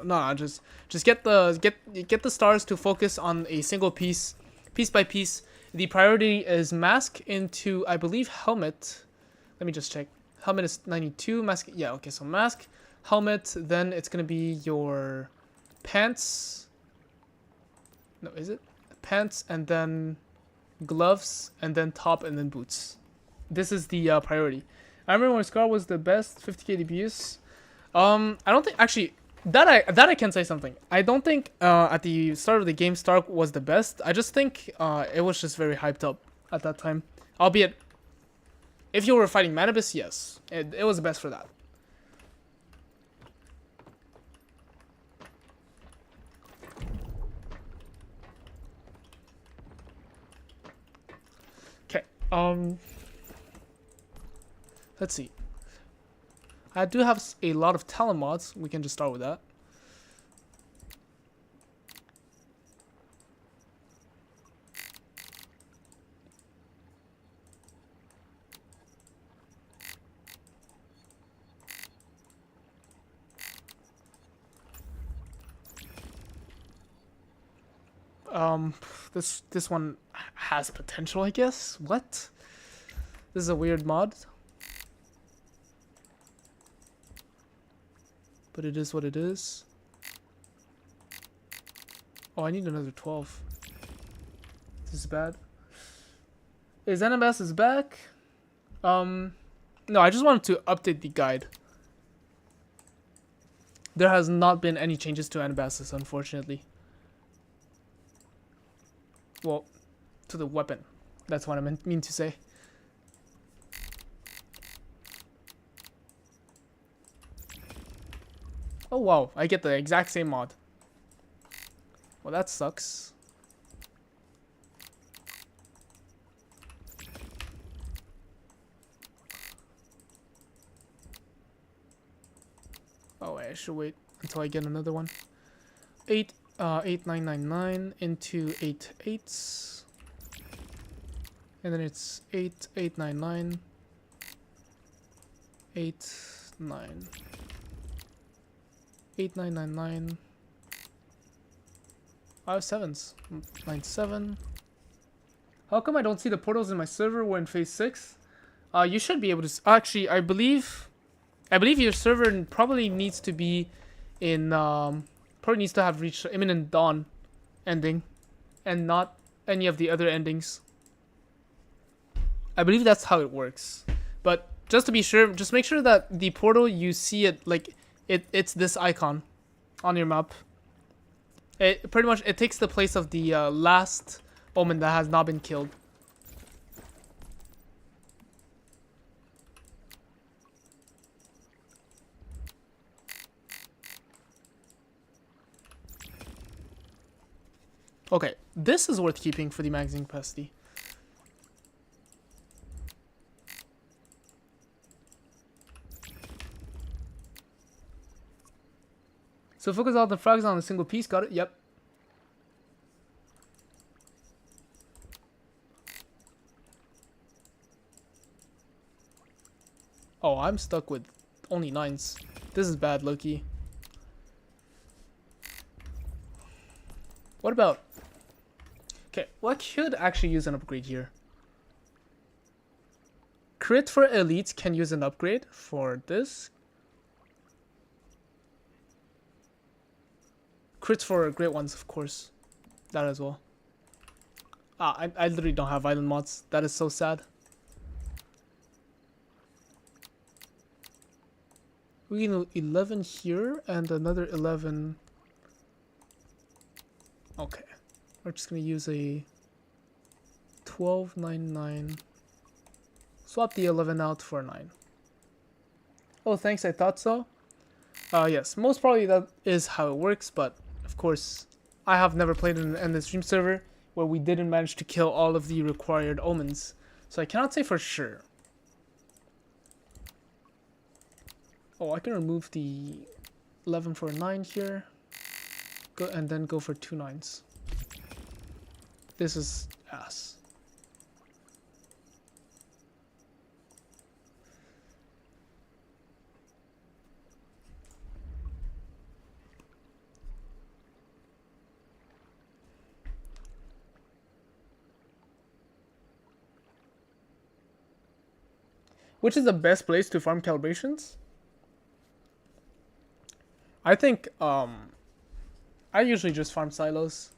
just get the stars to focus on a single piece by piece. The priority is mask into, I believe, helmet. Let me just check. Helmet is 92, mask, yeah, okay, so mask, helmet, then it's gonna be your pants. No, is it? Pants and then gloves, and then top, and then boots. This is the priority. I remember when Scar was the best, 50k DPS. I don't think, actually, that I can say something. I don't think at the start of the game Stark was the best. I just think it was just very hyped up at that time. Albeit, if you were fighting Manibus, yes, it was the best for that. Let's see. I do have a lot of talent mods. We can just start with that. This one has potential, I guess. What? This is a weird mod. but it is what it is. Oh, I need another 12. This is bad. Is NMS back? No, I just wanted to update the guide. There has not been any changes to Anabasis, unfortunately. Well, to the weapon. That's what I mean to say. Oh wow, I get the exact same mod. Well, that sucks. Oh, I should wait until I get another one. 8999 into 8 eights. And then it's 8899 89 8999. I have 7s. 97. How come I don't see the portals in my server? We're in phase 6. You should be able to. Actually, I believe your server probably needs to be in. Probably needs to have reached imminent dawn ending, and not any of the other endings. I believe that's how it works. But just to be sure, just make sure that the portal, you see it like it's this icon on your map. It pretty much it takes the place of the last omen that has not been killed. Okay, this is worth keeping for the magazine capacity. So focus all the frags on a single piece. Got it? Yep. Oh, I'm stuck with only 9s. This is bad, Loki. What about... Okay, well, I could actually use an upgrade here. Crit for elites can use an upgrade for this. Crits for great ones, of course. That as well. Ah, I literally don't have island mods. That is so sad. We can do 11 here and another 11. Okay. We're just going to use a 1299. Swap the 11 out for a 9. Oh, thanks. I thought so. Yes, most probably that is how it works, but of course, I have never played in an endless stream server where we didn't manage to kill all of the required omens, so I cannot say for sure. Oh, I can remove the 11 for a 9 here, go and then go for 2 9s. This is ass. Which is the best place to farm calibrations? I think I usually just farm silos.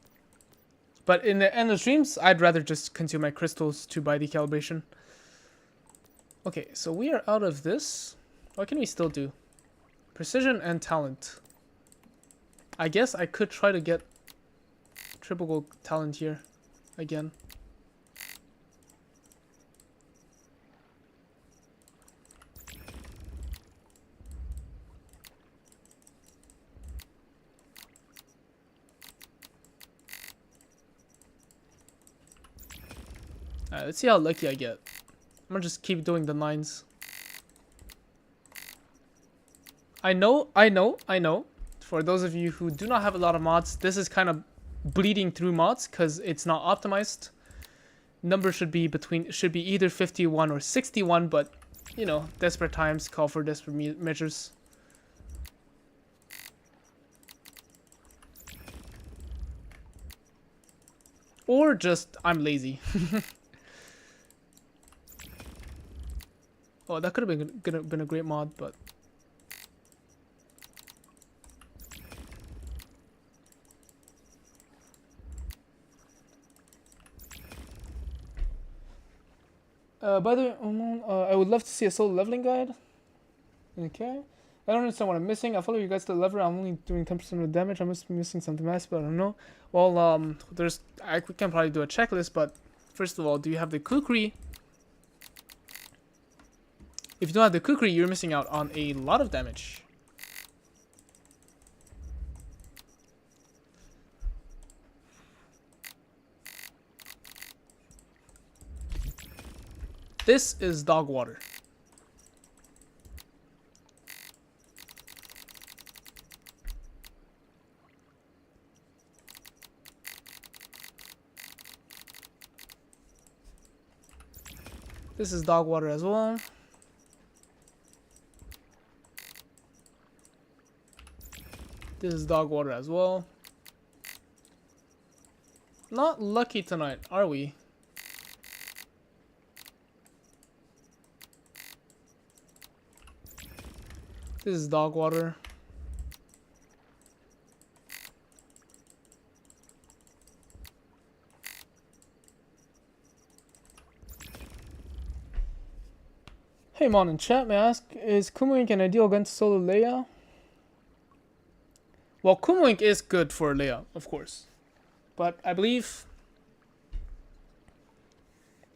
But in the end of streams, I'd rather just consume my crystals to buy the calibration. Okay, so we are out of this. What can we still do? Precision and talent. I guess I could try to get triple gold talent here again. Alright, let's see how lucky I get. I'm gonna just keep doing the 9s. I know. For those of you who do not have a lot of mods, this is kind of bleeding through mods because it's not optimized. Number should be either 51 or 61, but you know, desperate times call for desperate measures. Or just I'm lazy. Oh, that could have been a great mod, but By the way, I would love to see a solo leveling guide. Okay. I don't understand what I'm missing. I follow you guys to the lever. I'm only doing 10% of the damage. I must be missing something massive, but I don't know. Well, we can probably do a checklist, but first of all, do you have the kukri? If you don't have the kukri, you're missing out on a lot of damage. This is dog water. This is dog water as well. This is dog water as well. Not lucky tonight, are we? This is dog water. Hey Mon in chat, may I ask, is Kumwink an ideal gun to solo Leia? Well, Kumwink is good for Leia, of course. But I believe...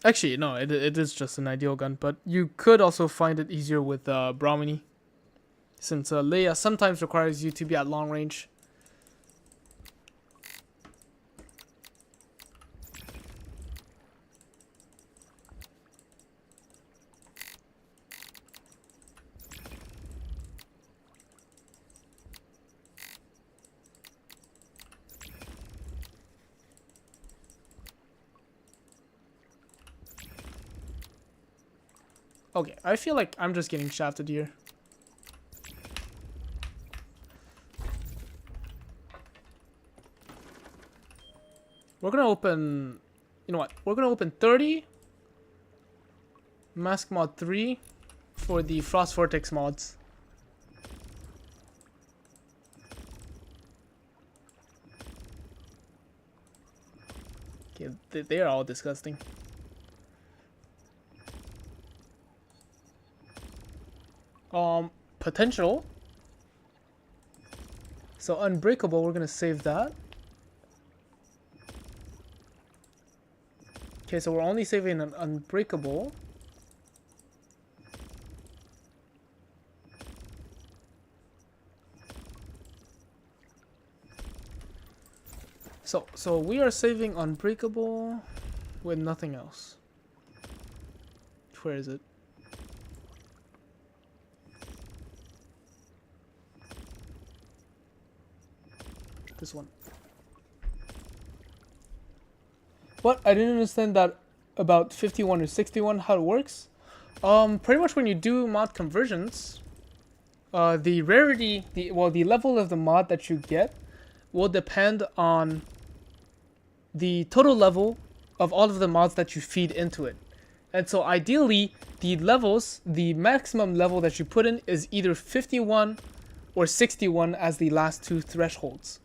Actually, no, it is just an ideal gun, but you could also find it easier with Brahmini. Since Leia sometimes requires you to be at long range. Okay, I feel like I'm just getting shafted here. We're gonna open, you know what? We're gonna open 30 mask mod 3 for the Frost Vortex mods. Okay, they are all disgusting. Potential. So unbreakable, we're gonna save that. Okay, so we're only saving an unbreakable. So we are saving unbreakable with nothing else. Where is it? This one. What? I didn't understand that about 51 or 61, how it works. Pretty much when you do mod conversions, the rarity, the level of the mod that you get will depend on the total level of all of the mods that you feed into it. And so ideally, the levels, the maximum level that you put in is either 51 or 61 as the last two thresholds.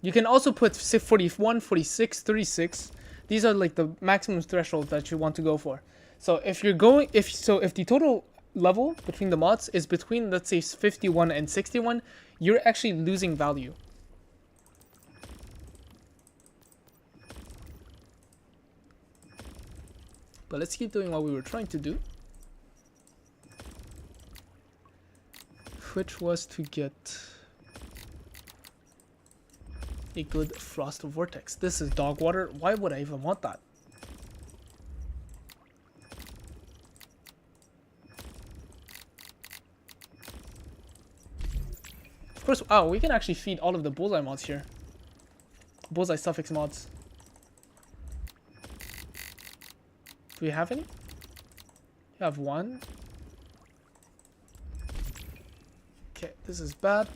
You can also put 41, 46, 36. These are like the maximum thresholds that you want to go for. So if you're going, if the total level between the mods is between, let's say, 51 and 61, you're actually losing value. But let's keep doing what we were trying to do, which was to get a good Frost Vortex. This is dog water. Why would I even want that? Of course, oh, we can actually feed all of the bullseye mods here. Bullseye suffix mods. Do we have any? You have one. Okay, this is bad.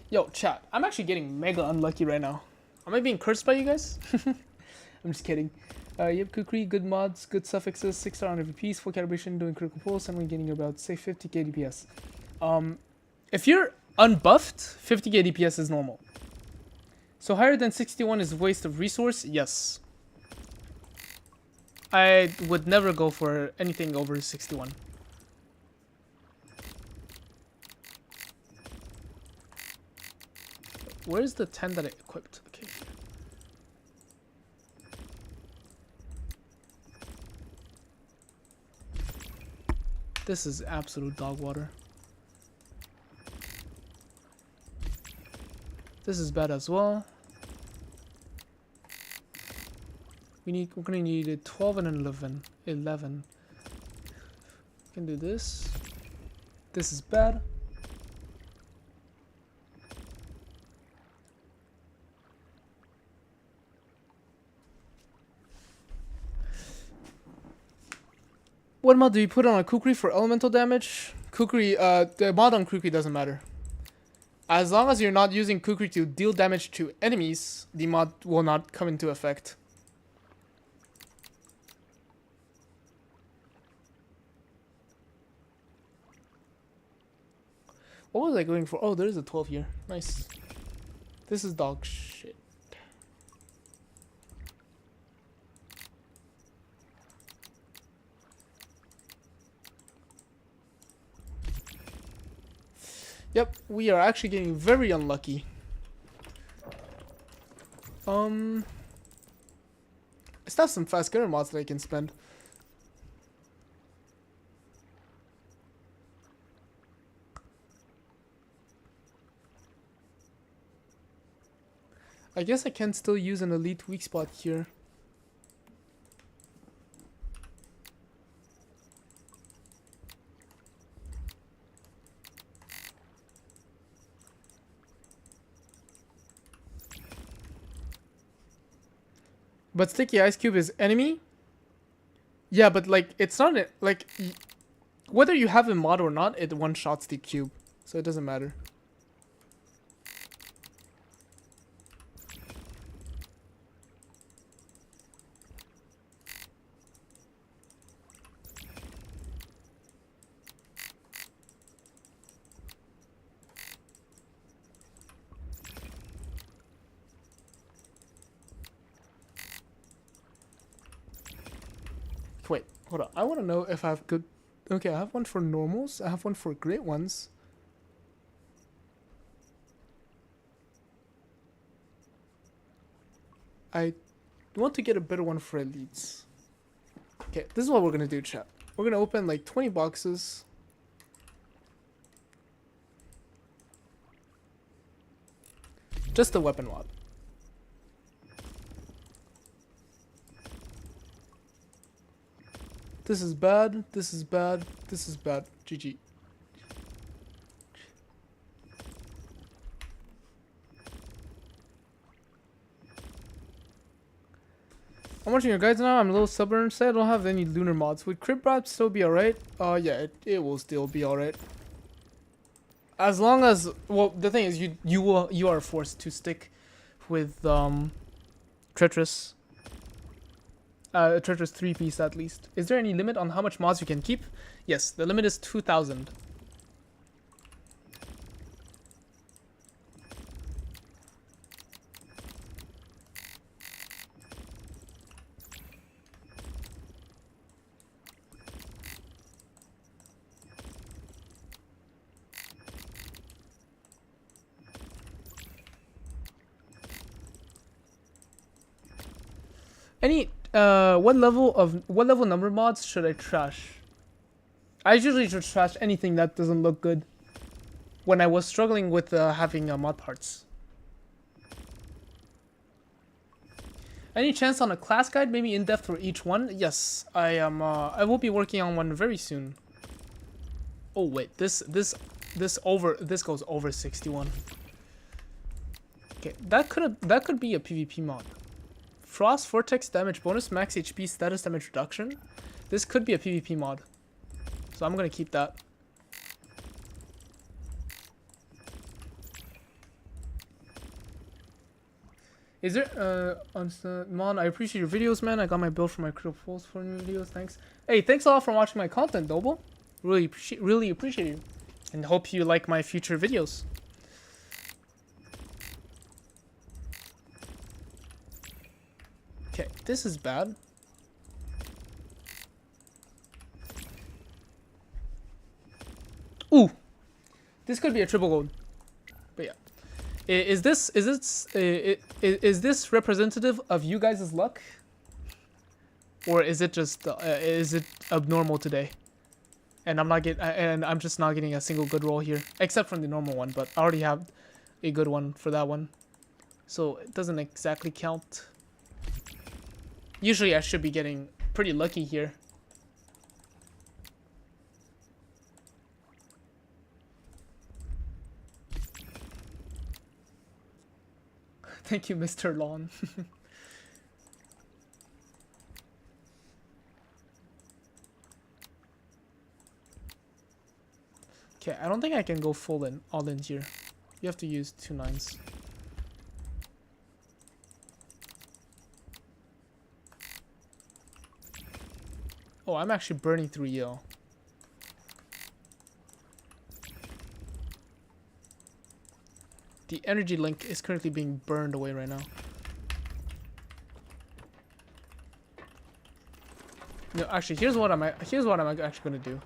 Yo, chat, I'm actually getting mega unlucky right now. Am I being cursed by you guys? I'm just kidding. Yep, Kukri, good mods, good suffixes, 6-star on every piece, full calibration, doing critical pulse, and we're getting about, say, 50k DPS. If you're unbuffed, 50k DPS is normal. So higher than 61 is a waste of resource? Yes. I would never go for anything over 61. Where's the 10 that I equipped? Okay. This is absolute dog water. This is bad as well. We're gonna need a 12 and an 11. 11. We can do this. This is bad. What mod do you put on a kukri for elemental damage? Kukri, the mod on kukri doesn't matter. As long as you're not using kukri to deal damage to enemies, the mod will not come into effect. What was I going for? Oh, there's a 12 here. Nice. This is dog shit. Yep, we are actually getting very unlucky. I still have some fast gunner mods that I can spend. I guess I can still use an elite weak spot here. But Sticky Ice Cube is enemy? Yeah, but like, it's not, like, whether you have a mod or not, it one-shots the cube. So it doesn't matter. Wait, hold on. I want to know if I have good... Okay, I have one for normals. I have one for great ones. I want to get a better one for elites. Okay, this is what we're going to do, chat. We're going to open like 20 boxes. Just the weapon mod. This is bad, this is bad, this is bad. GG. I'm watching your guides now. I'm a little stubborn. Say I don't have any lunar mods. Would Crib Wrap still be alright? Yeah, it will still be alright. As long as, well, the thing is, you are forced to stick with Treacherous. Treacherous 3-piece at least. Is there any limit on how much mods you can keep? Yes, the limit is 2,000. Any what level number mods should I trash? I usually just trash anything that doesn't look good. When I was struggling with having mod parts. Any chance on a class guide, maybe in depth for each one? Yes, I am. I will be working on one very soon. Oh wait, this goes over 61. Okay, that could be a PvP mod. Frost Vortex damage bonus, max HP status damage reduction. This could be a PvP mod. So I'm gonna keep that. Is there Mon, I appreciate your videos, man. I got my bill for my critical falls for new videos. Thanks. Hey, thanks a lot for watching my content, Noble. Really appreciate you. And hope you like my future videos. Okay, this is bad. This could be a triple gold. But yeah. Is this representative of you guys' luck? Or is it just is it abnormal today? And I'm just not getting a single good roll here, except from the normal one, but I already have a good one for that one. So it doesn't exactly count. Usually I should be getting pretty lucky here. Thank you, Mr. Lawn. Okay, I don't think I can go all in here. You have to use 2 9s. Oh, I'm actually burning through yellow. The energy link is currently being burned away right now. No, actually, here's what I'm actually gonna do.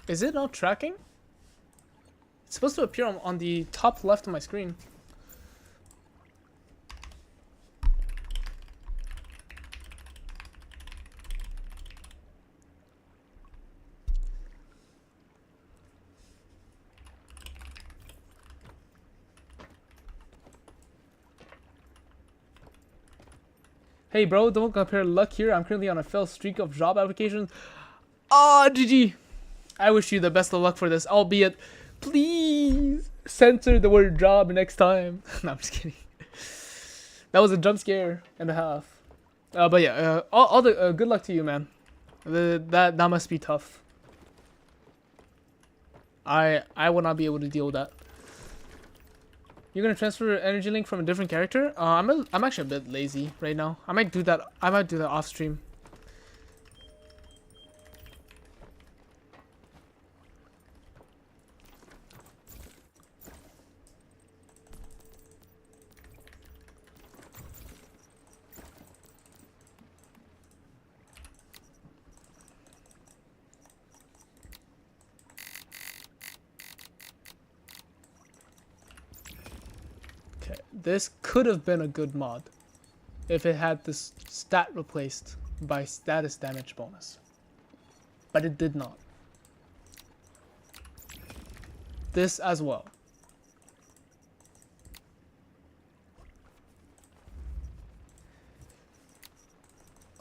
Is it not tracking? It's supposed to appear on the top left of my screen. Hey bro, don't compare luck here. I'm currently on a failed streak of job applications. Ah, GG. I wish you the best of luck for this, albeit, please censor the word job next time. No, I'm just kidding. That was a jump scare and a half. But yeah, all the good luck to you, man. That must be tough. I will not be able to deal with that. You're gonna transfer energy link from a different character? I'm actually a bit lazy right now. I might do that. Off stream. This could have been a good mod if it had this stat replaced by status damage bonus, but it did not. This as well.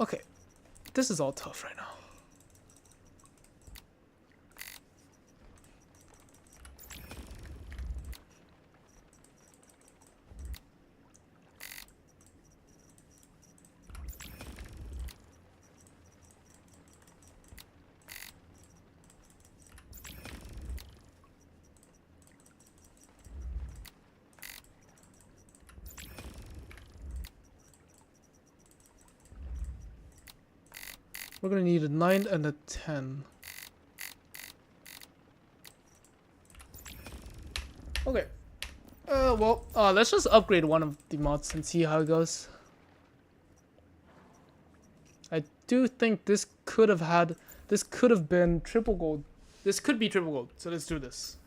Okay, this is all tough right now. We're gonna need a 9 and a 10. Okay. Well, let's just upgrade one of the mods and see how it goes. I do think this could have been triple gold. This could be triple gold, so let's do this.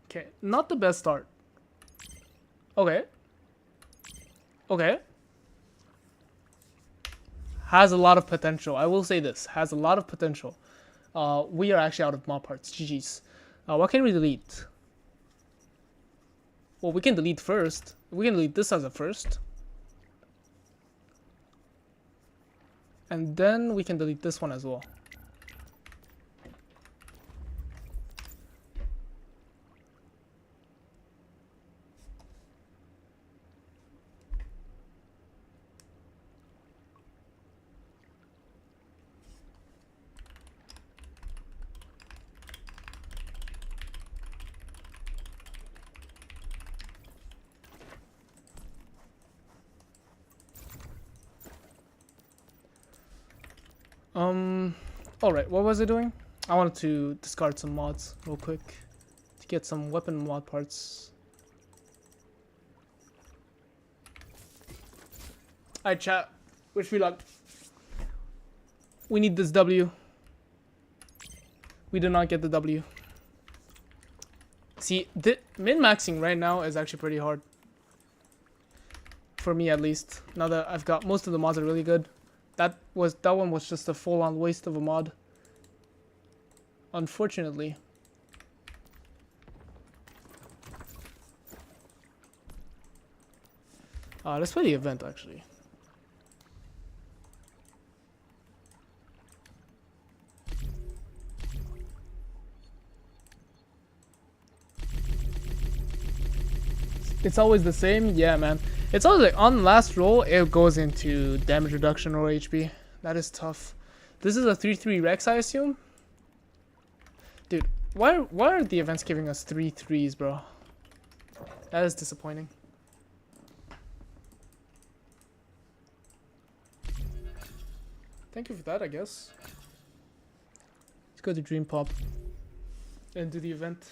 Okay, not the best start. Okay. Okay. Has a lot of potential. I will say this. Has a lot of potential. We are actually out of mod parts. GG's. What can we delete? Well, we can delete first. We can delete this as a first. And then we can delete this one as well. Alright, what was I doing? I wanted to discard some mods real quick to get some weapon mod parts. Alright, chat. Wish me luck. We need this W. We did not get the W. See, min-maxing right now is actually pretty hard. For me, at least. Now that I've got most of the mods are really good. That one was just a full-on waste of a mod. Unfortunately. Let's play the event, actually. It's always the same? Yeah, man. It's always like on last roll, it goes into damage reduction or HP. That is tough. This is a 3-3 Rex, I assume? Dude, why are the events giving us 3 3s, bro? That is disappointing. Thank you for that, I guess. Let's go to Dream Pop and do the event.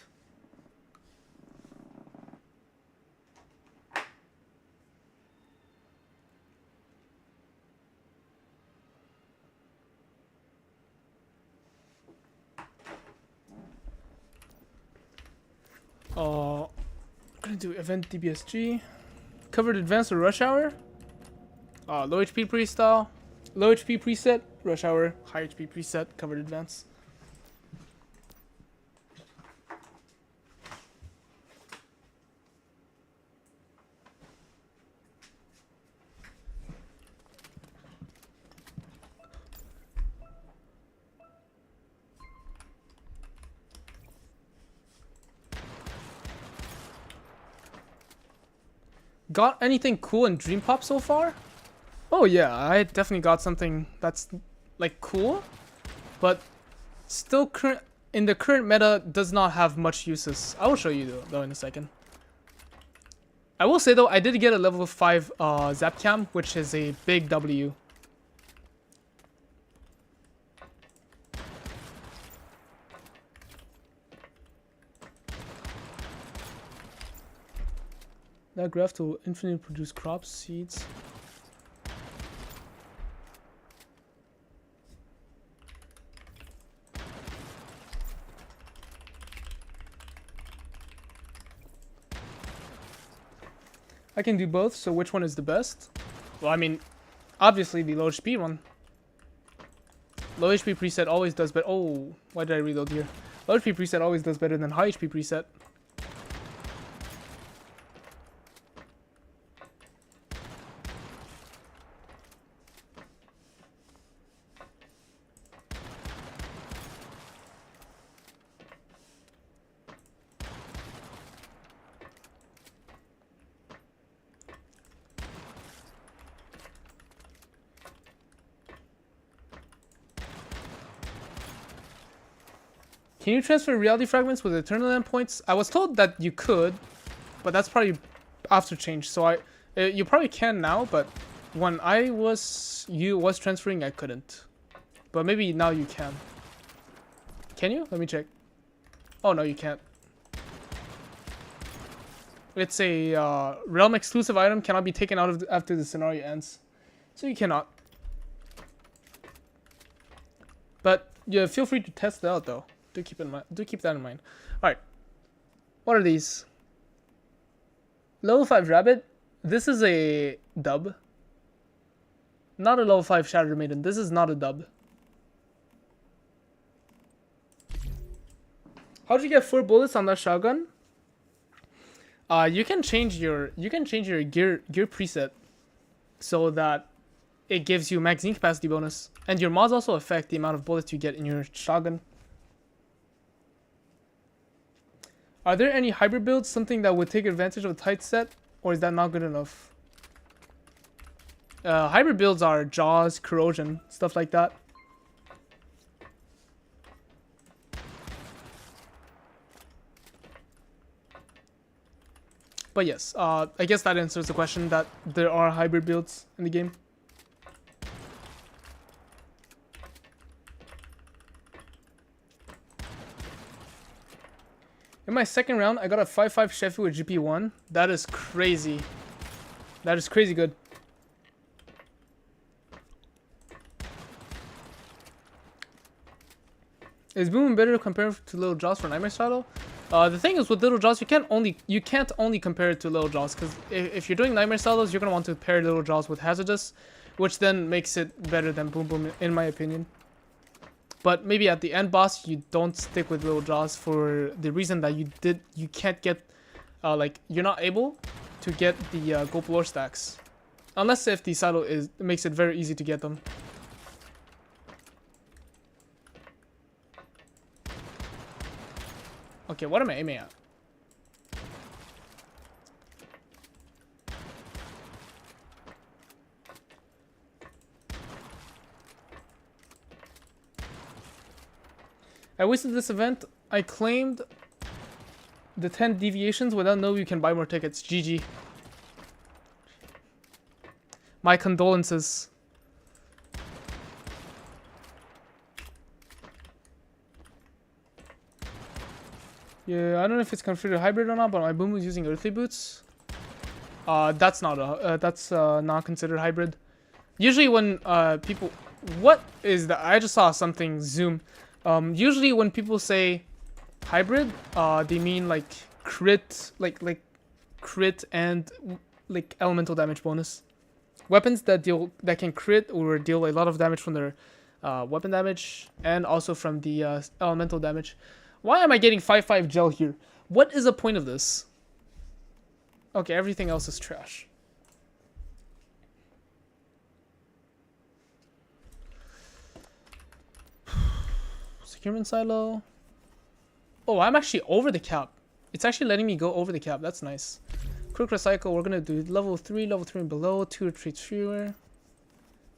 I'm gonna do event DBSG. Covered advanced or rush hour? Low HP pre-style. Low HP preset, rush hour, high HP preset, covered advance. Got anything cool in Dream Pop so far? Oh yeah, I definitely got something that's like cool, but still in the current meta does not have much uses. I will show you though in a second. I will say though, I did get a level 5 Zap Cam, which is a big W. That graph to infinitely produce crops, seeds. I can do both, so which one is the best? Well, I mean, obviously the low HP one. Low HP preset always does better. Oh, why did I reload here? Low HP preset always does better than high HP preset. Can you transfer reality fragments with eternal endpoints? I was told that you could, but that's probably after change. So you probably can now, but when I was transferring, I couldn't. But maybe now you can. Can you? Let me check. Oh no, you can't. It's a realm exclusive item, cannot be taken out of after the scenario ends, so you cannot. But yeah, feel free to test it out though. Do keep that in mind. All right, what are these? Level 5 rabbit. This is a dub. Not a level 5 Shattered Maiden. This is not a dub. How'd you get 4 bullets on that shotgun? You can change your gear preset so that it gives you magazine capacity bonus, and your mods also affect the amount of bullets you get in your shotgun. Are there any hybrid builds, something that would take advantage of a tight set, or is that not good enough? Hybrid builds are Jaws, Corrosion, stuff like that. But yes, I guess that answers the question that there are hybrid builds in the game. In my second round, I got a 5-5 Shefu with GP1. That is crazy. That is crazy good. Is Boom better compared to Little Jaws for Nightmare Shadow? The thing is with Little Jaws, you can't only compare it to Little Jaws, because if you're doing Nightmare Shadows, you're gonna want to pair Little Jaws with Hazardous, which then makes it better than Boom Boom in my opinion. But maybe at the end boss, you don't stick with Little Jaws for the reason that you can't get like you're not able to get the gold lore stacks, unless if the saddle makes it very easy to get them. Okay, what am I aiming at? I wasted this event. I claimed the 10 deviations without knowing you can buy more tickets. GG. My condolences. Yeah, I don't know if it's considered hybrid or not, but my boom is using earthly boots. That's not considered hybrid. Usually when people, what is that? I just saw something zoom. Usually when people say hybrid, they mean like crit, like crit and like elemental damage bonus. Weapons that can crit or deal a lot of damage from their weapon damage and also from the elemental damage. Why am I getting 5-5 gel here? What is the point of this? Okay, everything else is trash. Securement silo. Oh, I'm actually over the cap. It's actually letting me go over the cap. That's nice. Quick recycle. We're gonna do level 3 and below. 2 retreats fewer.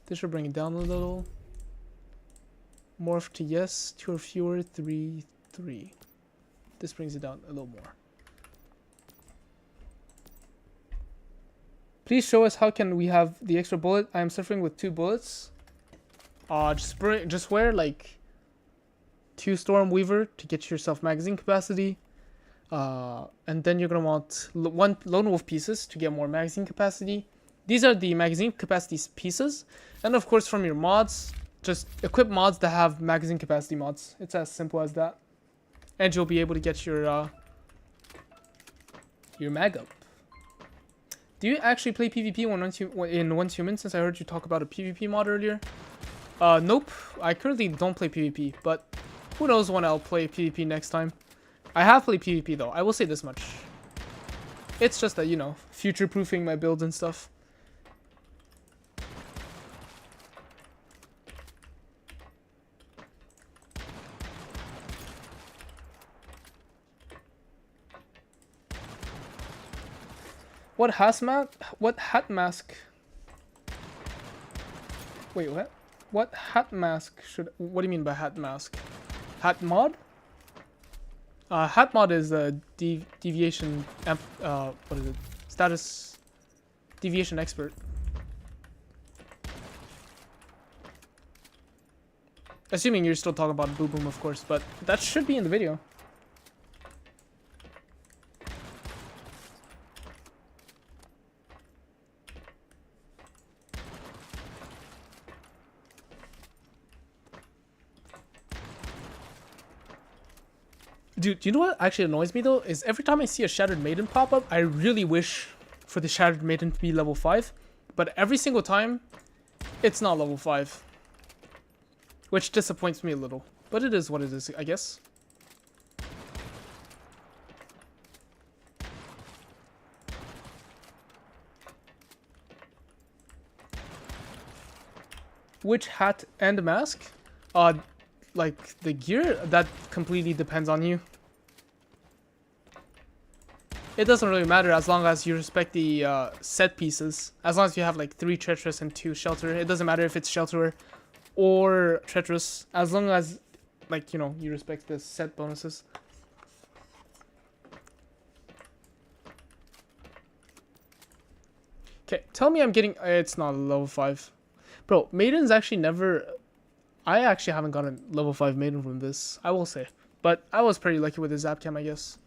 This should bring it down a little. Morph to yes. 2 or fewer. 3. This brings it down a little more. Please show us how can we have the extra bullet. I am suffering with 2 bullets. Just wear like 2 Stormweaver to get yourself magazine capacity. And then you're gonna want 1 Lone Wolf pieces to get more magazine capacity. These are the magazine capacity pieces. And of course from your mods, just equip mods that have magazine capacity mods. It's as simple as that. And you'll be able to get your mag up. Do you actually play PvP in Once Human, since I heard you talk about a PvP mod earlier? Nope. I currently don't play PvP, but who knows when I'll play PvP next time. I have played PvP though, I will say this much. It's just that, you know, future-proofing my builds and stuff. What hat mask? Wait, what? What hat mask should? What do you mean by hat mask? Hat mod? Hat mod is a deviation. What is it? Status deviation expert. Assuming you're still talking about Boo Boom, of course, but that should be in the video. Dude, you know what actually annoys me though? Is every time I see a Shattered Maiden pop up, I really wish for the Shattered Maiden to be level 5. But every single time, it's not level 5. Which disappoints me a little. But it is what it is, I guess. Which hat and mask? Like the gear, that completely depends on you. It doesn't really matter as long as you respect the set pieces. As long as you have like 3 treacherous and 2 shelter. It doesn't matter if it's shelter or treacherous, as long as, like, you know, you respect the set bonuses. Okay, tell me I'm getting. It's not a level 5. Bro, Maiden's actually never. I actually haven't gotten level 5 Maiden from this, I will say. But I was pretty lucky with the Zapcam, I guess.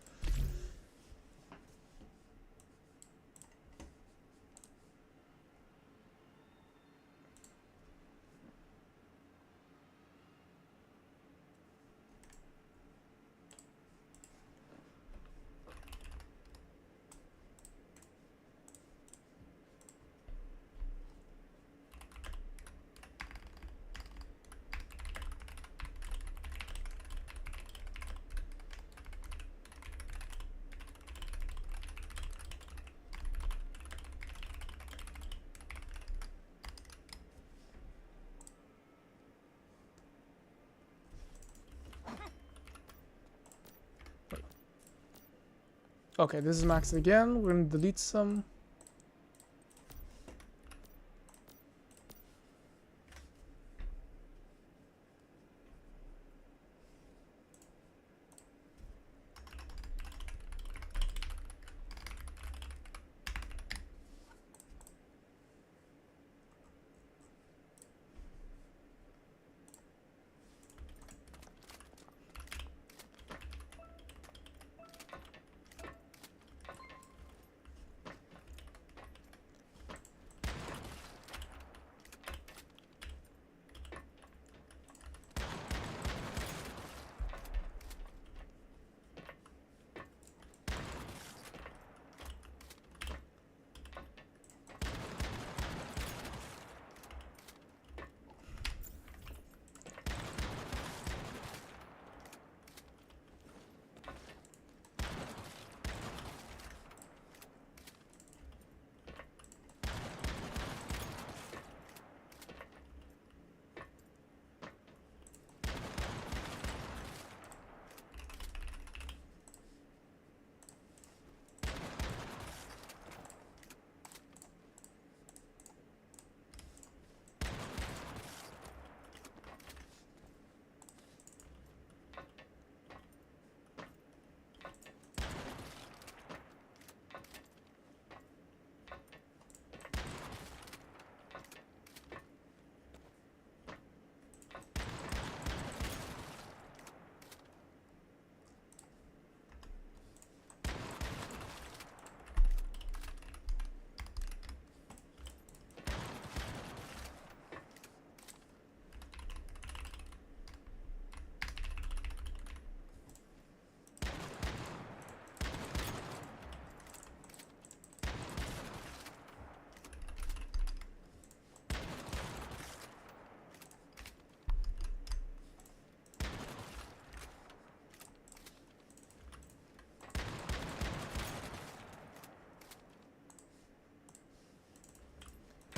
Okay, this is maxed again. We're gonna delete some.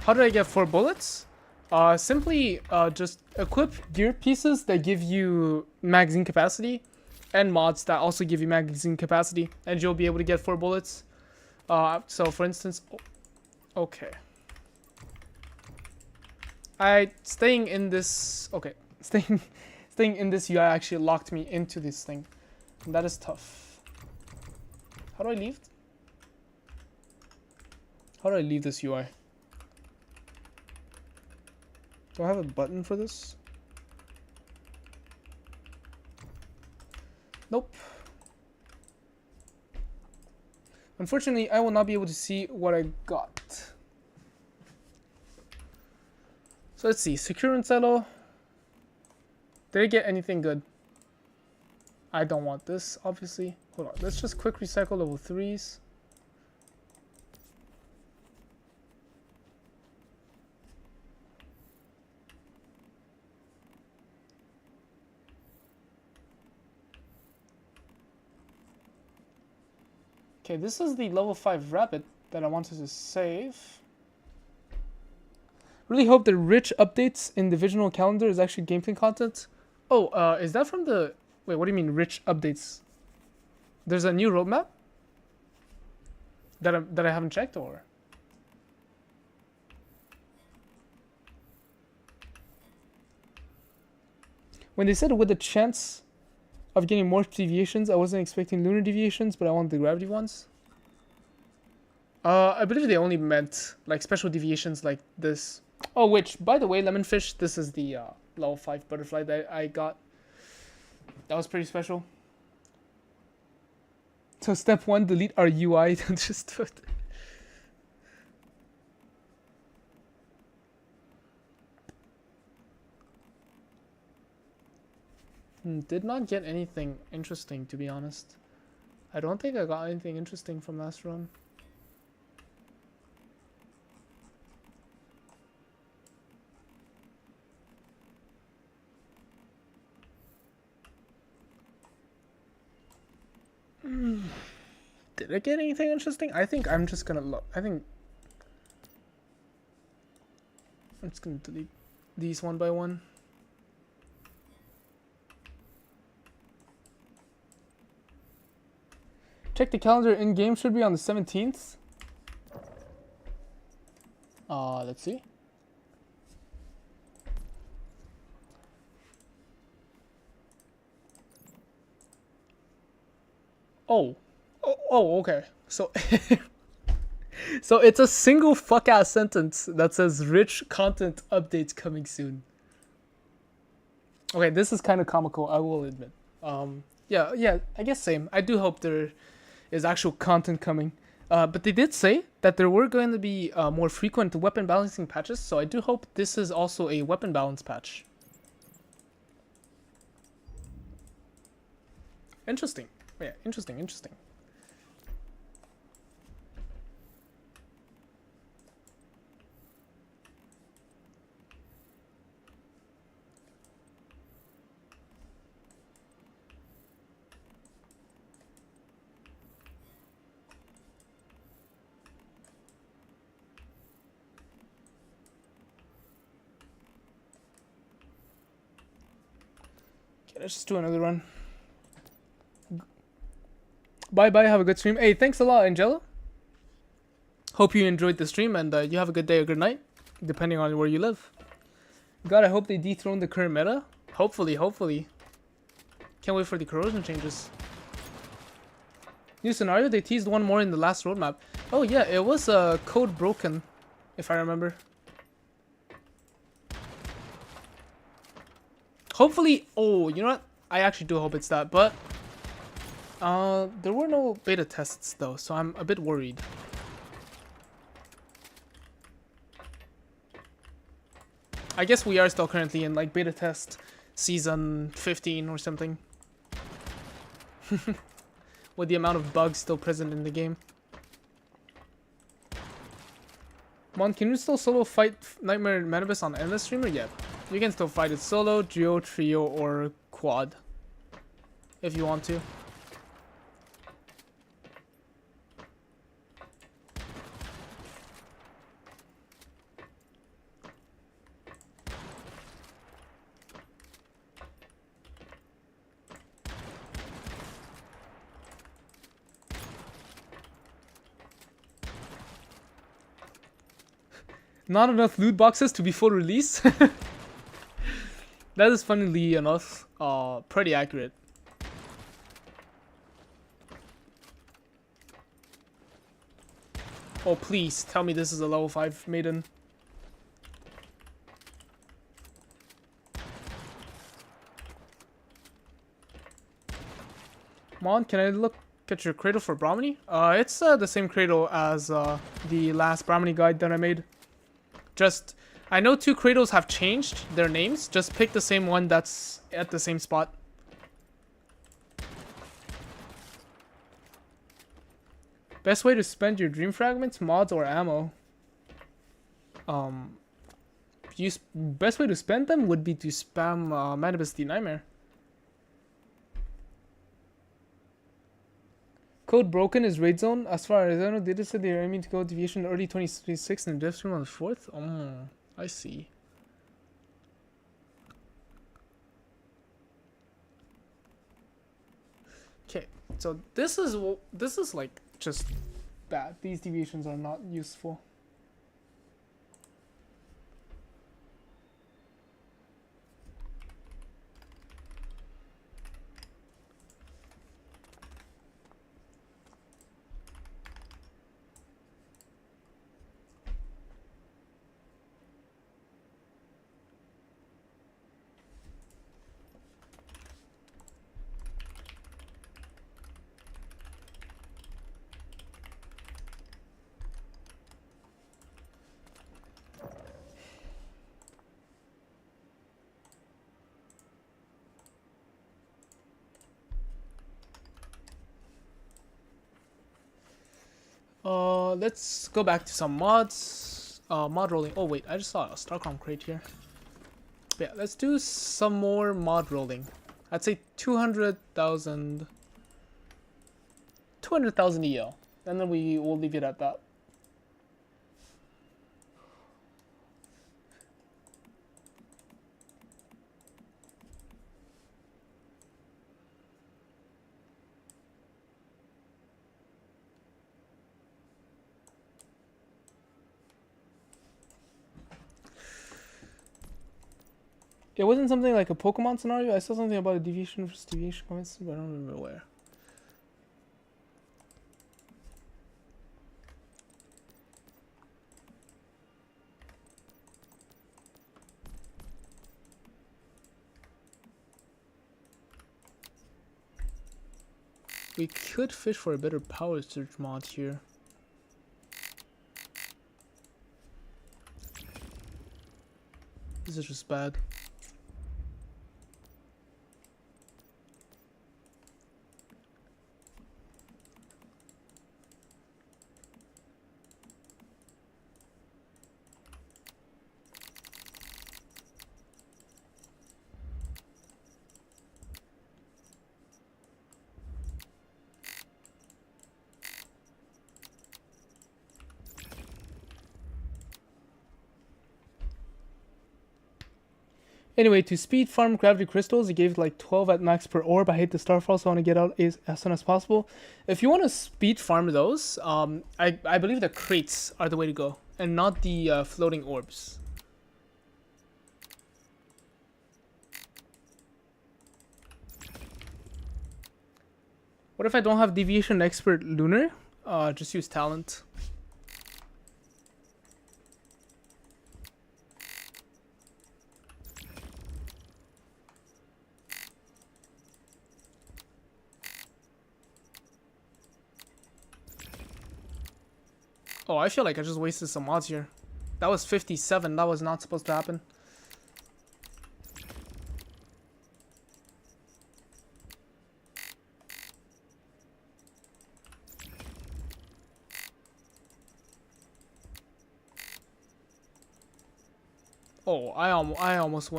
How did I get 4 bullets? Simply just equip gear pieces that give you magazine capacity and mods that also give you magazine capacity, and you'll be able to get 4 bullets. So for instance, okay. Staying in this UI actually locked me into this thing. And that is tough. How do I leave? How do I leave this UI? Do I have a button for this? Nope. Unfortunately, I will not be able to see what I got. So let's see. Secure and settle. Did I get anything good? I don't want this, obviously. Hold on. Let's just quick recycle level 3s. Okay, this is the level 5 rabbit that I wanted to save. Really hope the rich updates in the visual calendar is actually gameplay content. Oh, is that from the... Wait, what do you mean rich updates? There's a new roadmap? That I haven't checked, or... When they said with the chance of getting more deviations, I wasn't expecting lunar deviations, but I want the gravity ones. I believe they only meant like special deviations like this. Oh, which, by the way, Lemonfish, this is the level 5 butterfly that I got. That was pretty special. So step 1, delete our UI. Just put... Did not get anything interesting, to be honest. I don't think I got anything interesting from last run. Did I get anything interesting? I think I'm just gonna look. I'm just gonna delete these one by one. Check the calendar in game. Should be on the 17th. Let's see. Oh, okay. So, so it's a single fuck ass sentence that says "rich content updates coming soon." Okay, this is kind of comical, I will admit. Yeah, I guess same. I do hope there is actual content coming. But they did say that there were going to be more frequent weapon balancing patches, so I do hope this is also a weapon balance patch. Interesting. Yeah, interesting. Okay, let's just do another run. Bye, have a good stream. Hey, thanks a lot, Angela. Hope you enjoyed the stream, and you have a good day or good night, depending on where you live. God, I hope they dethrone the current meta. Hopefully. Can't wait for the corrosion changes. New scenario, they teased one more in the last roadmap. Oh yeah, it was code broken, if I remember. Hopefully, oh, you know what? I actually do hope it's that, but there were no beta tests though, so I'm a bit worried. I guess we are still currently in like beta test season 15 or something. With the amount of bugs still present in the game. Mon, can you still solo fight Nightmare Manibus on Endless Streamer? Yeah. You can still fight it solo, duo, trio, or quad. If you want to. Not enough loot boxes to be full release? That is funnily enough pretty accurate. Oh please, tell me this is a level 5 maiden. Mon, can I look at your cradle for Brahmani? It's the same cradle as the last Brahmani guide that I made. Just, I know 2 cradles have changed their names. Just pick the same one that's at the same spot. Best way to spend your dream fragments, mods, or ammo? Best way to spend them would be to spam Manibus the Nightmare. Code broken is raid zone. As far as I know, they just said they're aiming to go deviation early 2026 and dev stream on the 4th. Oh, I see. Okay, so this is like just bad. These deviations are not useful. Let's go back to some mods. Mod rolling. Oh wait, I just saw a Starcom crate here. Yeah, let's do some more mod rolling. I'd say 200,000 EL, and then we will leave it at that. It wasn't something like a Pokemon scenario. I saw something about a deviation versus deviation comments, but I don't remember where. We could fish for a better power surge mod here. This is just bad. Anyway, to speed farm gravity crystals, it gave like 12 at max per orb. I hate the starfall, so I want to get out as soon as possible. If you want to speed farm those, I believe the crates are the way to go, and not the floating orbs. What if I don't have Deviation Expert Lunar? Just use Talent. Oh, I feel like I just wasted some mods here. That was 57. That was not supposed to happen. Oh, I almost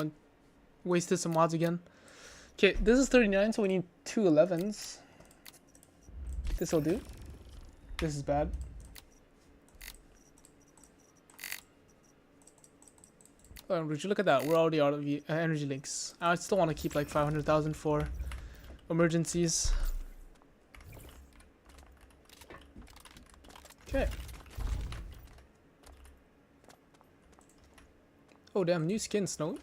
wasted some mods again. Okay, this is 39, so we need 2 11s. This will do. This is bad. Oh, would you look at that? We're already out of energy links. I still want to keep like 500,000 for emergencies. Okay. Oh damn, new skin, Snow.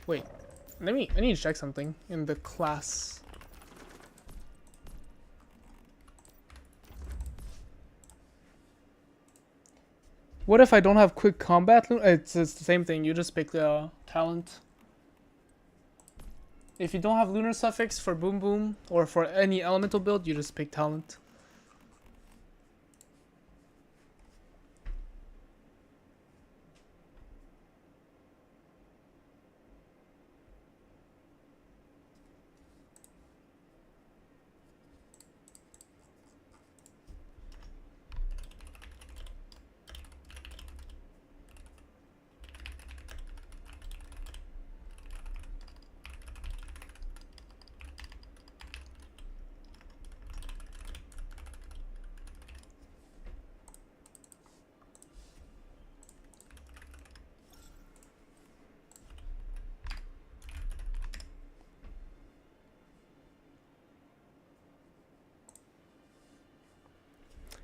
Wait, I need to check something in the class. What if I don't have quick combat? It's the same thing. You just pick the talent. If you don't have lunar suffix for boom boom or for any elemental build, you just pick talent.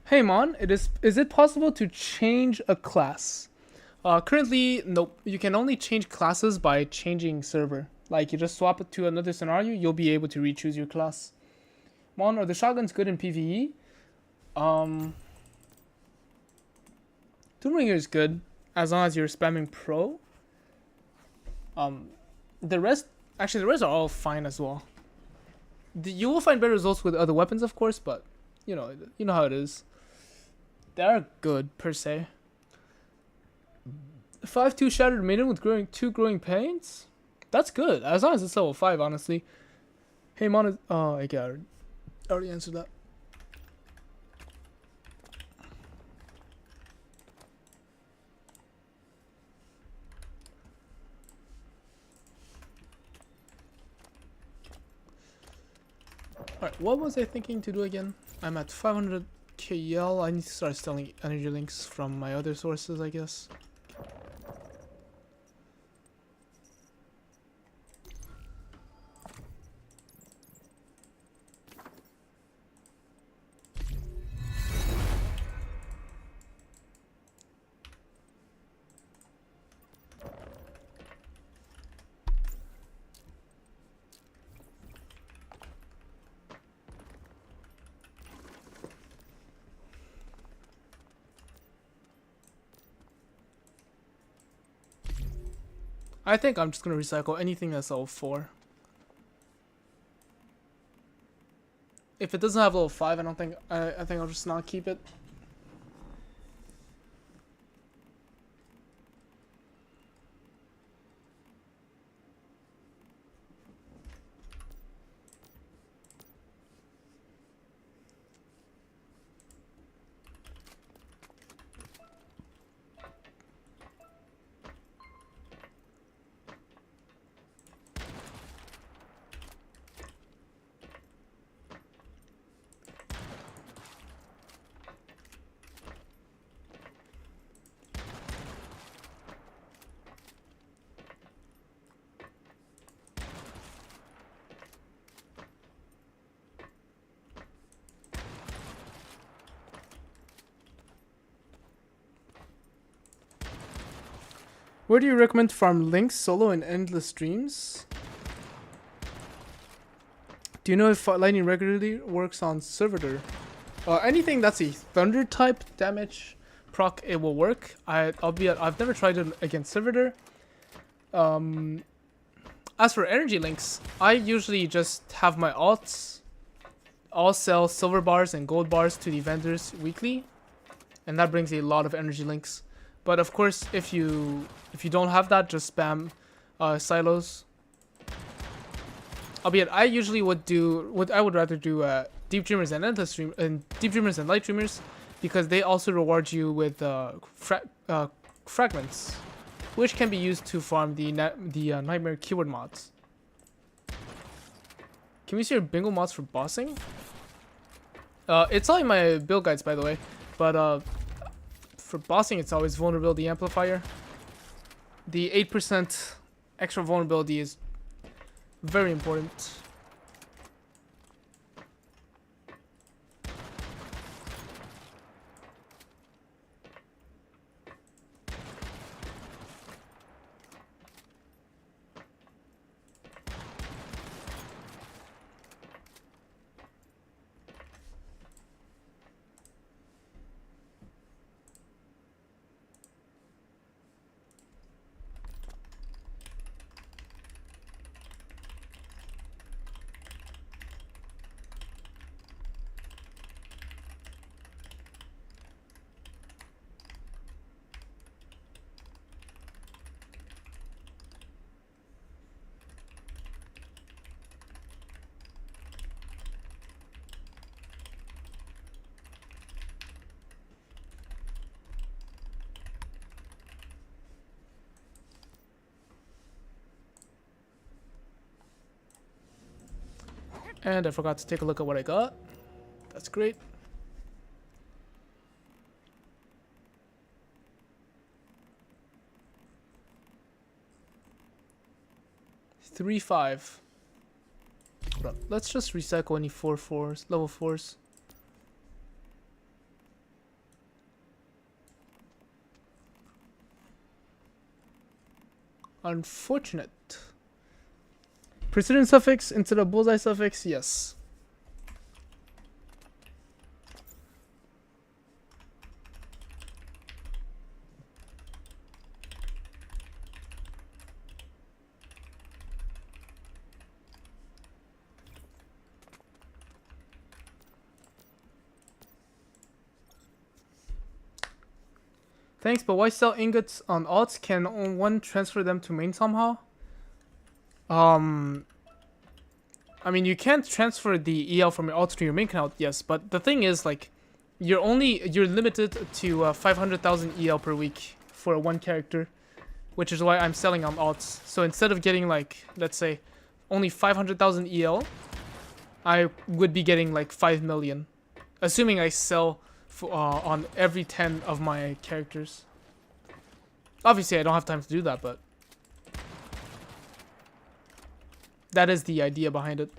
Hey Mon, is it possible to change a class? Currently, nope. You can only change classes by changing server. Like, you just swap it to another scenario, you'll be able to re-choose your class. Mon, are the shotguns good in PvE? Tomb Ringer is good, as long as you're spamming pro. The rest, actually, the rest are all fine as well. You will find better results with other weapons, of course, but you know how it is. They are good per se. 5-2 Shattered Maiden with two growing pains. That's good, as long as it's level 5, honestly. Hey, oh, I already answered that. Alright, what was I thinking to do again? I'm at 500 KL. I need to start selling energy links from my other sources, I guess. I think I'm just gonna recycle anything that's level 4. If it doesn't have level 5, I think I'll just not keep it. Where do you recommend to farm links solo in endless streams? Do you know if lightning regularly works on servitor? Anything that's a thunder type damage proc, it will work. Albeit I've never tried it against servitor. As for energy links, I usually just have my alts all sell silver bars and gold bars to the vendors weekly, and that brings a lot of energy links. But of course, if you don't have that, just spam silos. Albeit, I usually would rather do deep dreamers and endless stream and deep dreamers and light dreamers, because they also reward you with fragments, which can be used to farm the nightmare keyword mods. Can we see your bingo mods for bossing? It's all in my build guides, by the way, but for bossing, it's always vulnerability amplifier. The 8% extra vulnerability is very important. And I forgot to take a look at what I got. That's great. Three, 5. Hold up. Let's just recycle any level 4s. Unfortunate. Precision suffix instead of bullseye suffix, yes. Thanks, but why sell ingots on alts? Can one transfer them to main somehow? I mean, you can't transfer the EL from your alts to your main account, yes, but the thing is, like, you're limited to 500,000 EL per week for one character, which is why I'm selling on alts. So instead of getting, like, let's say, only 500,000 EL, I would be getting like 5 million, assuming I sell on every 10 of my characters. Obviously, I don't have time to do that, but that is the idea behind it.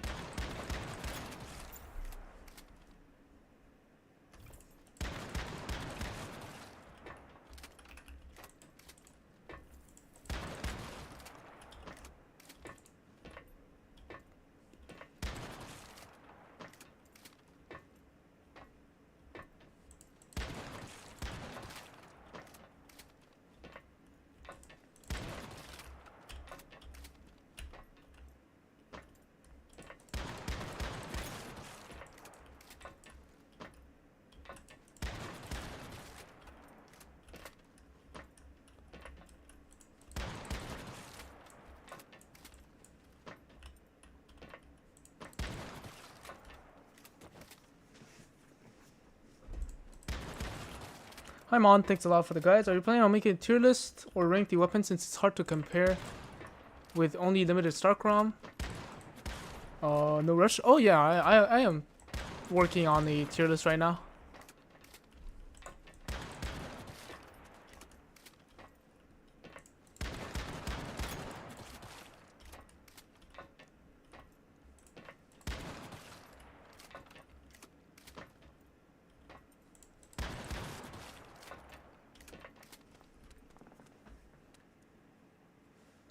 Hi Mon, thanks a lot for the guides. Are you planning on making a tier list or rank the weapons since it's hard to compare with only limited StarCrom? No rush. Oh yeah, I am working on the tier list right now.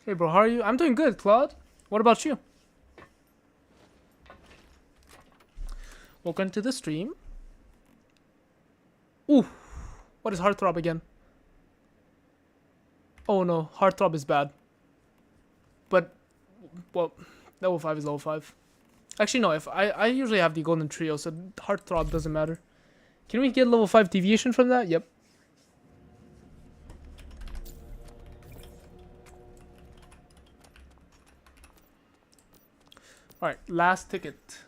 Hey bro, how are you? I'm doing good, Claude. What about you? Welcome to the stream. Ooh, what is Heartthrob again? Oh no, Heartthrob is bad. But, well, level 5 is level 5. Actually no, if I usually have the golden trio, so Heartthrob doesn't matter. Can we get level 5 deviation from that? Yep. Alright, last ticket.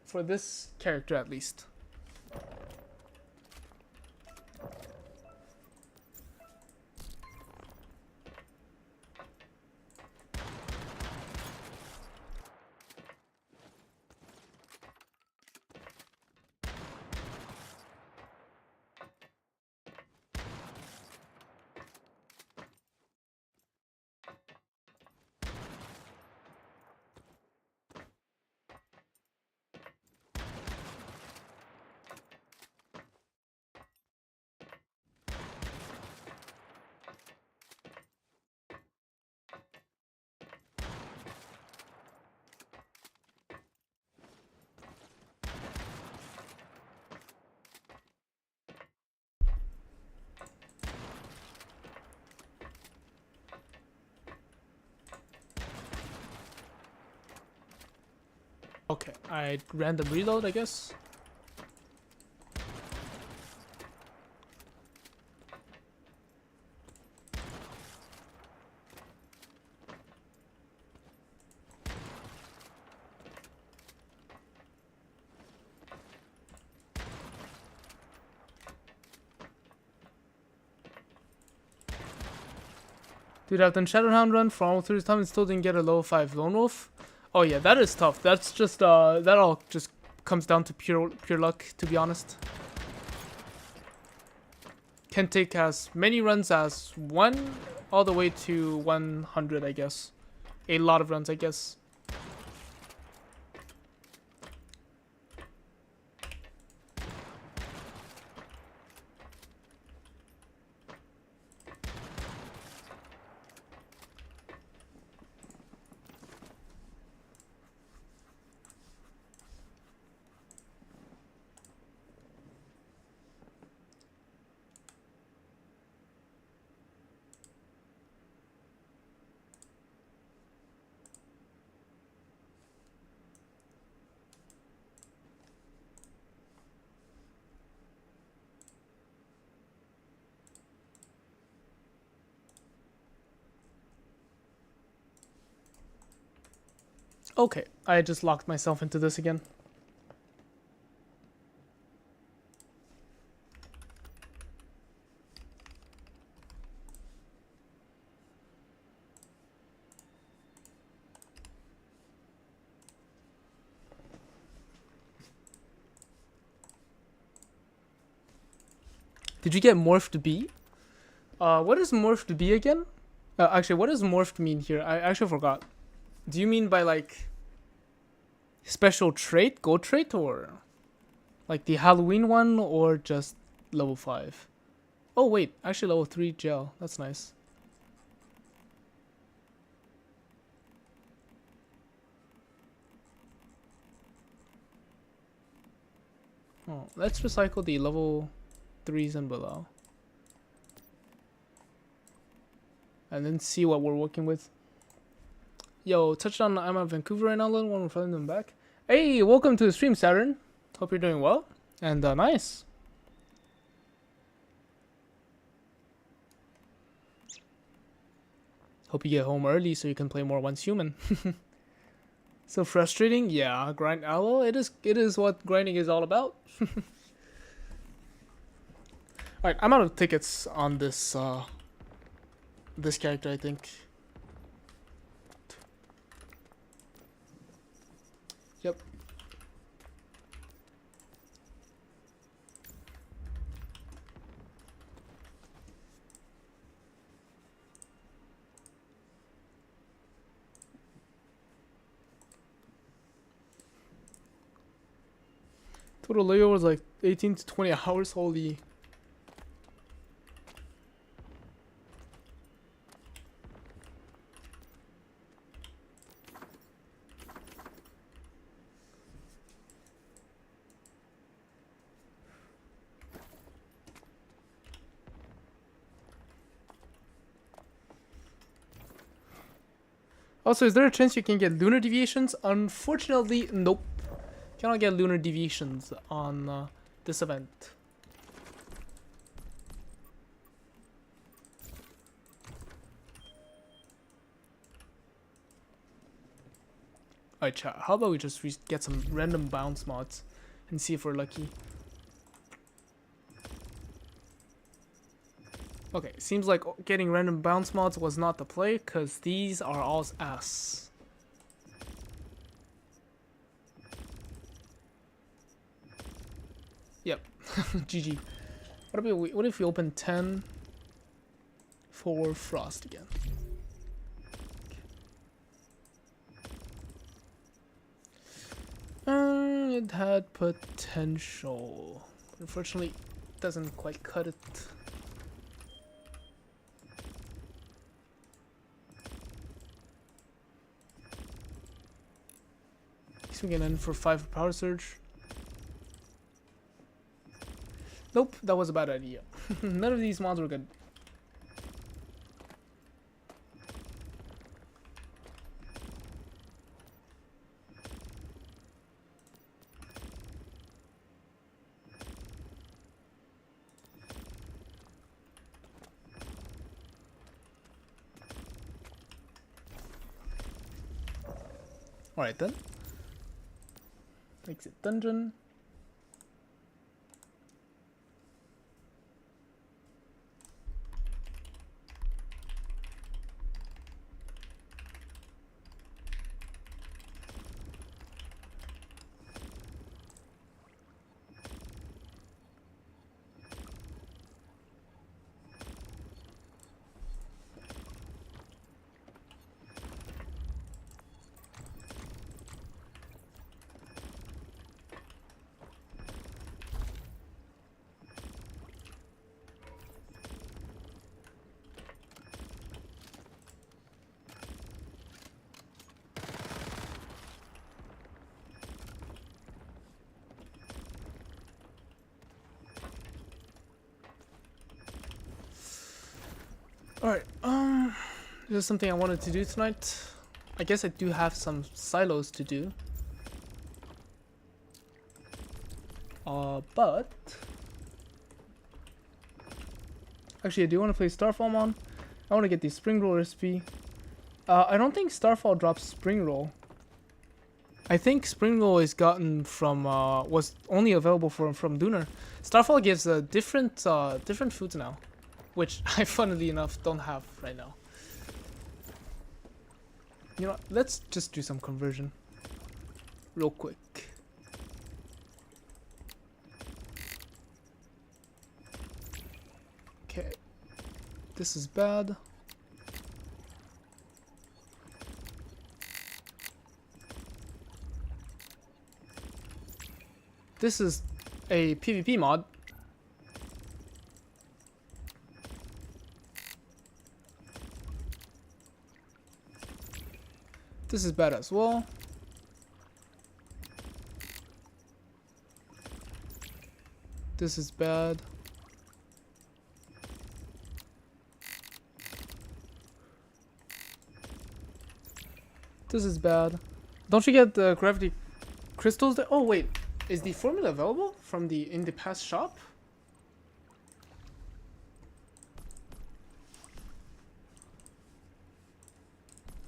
For this character at least. Okay, I random reload, I guess. Dude, I've done Shadowhound run for almost 30 times and still didn't get a level 5 Lone Wolf. Oh yeah, that is tough. That's just that all just comes down to pure luck, to be honest. Can take as many runs as 1 all the way to 100, I guess. A lot of runs, I guess. Okay, I just locked myself into this again. Did you get morphed B? What is morphed B again? Actually, what does morphed mean here? I actually forgot. Do you mean by like special trait, gold trait, or like the Halloween one, or just level 5? Oh wait, actually level 3 gel. That's nice. Oh, let's recycle the level 3s and below. And then see what we're working with. Yo, touchdown, I'm at Vancouver right now, little one, we're following them back. Hey, welcome to the stream, Saturn. Hope you're doing well. And nice. Hope you get home early so you can play more Once Human. So frustrating? Yeah, grind allo. It is what grinding is all about. Alright, I'm out of tickets on this this character, I think. Yep. Total layover was like 18 to 20 hours. Holy. Also, is there a chance you can get lunar deviations? Unfortunately, nope. Cannot get lunar deviations on this event. Alright, chat. How about we just get some random bounce mods and see if we're lucky. Okay, seems like getting random bounce mods was not the play, because these are all ass. Yep. GG. What if we open 10 for Frost again? It had potential. Unfortunately, it doesn't quite cut it. We can end for 5 power surge. Nope, that was a bad idea. None of these mods were good. Alright then. Exit dungeon. Alright, this is something I wanted to do tonight. I guess I do have some silos to do. But actually I do want to play Starfall on. I want to get the Spring Roll recipe. I don't think Starfall drops Spring Roll. I think Springroll is gotten from was only available from Lunar. Starfall gives different foods now, which I funnily enough don't have right now. You know, let's just do some conversion real quick. Okay, this is bad. This is a PvP mod. This is bad as well. This is bad. This is bad. Don't you get the gravity crystals there? Oh wait, is the formula available from the in the past shop?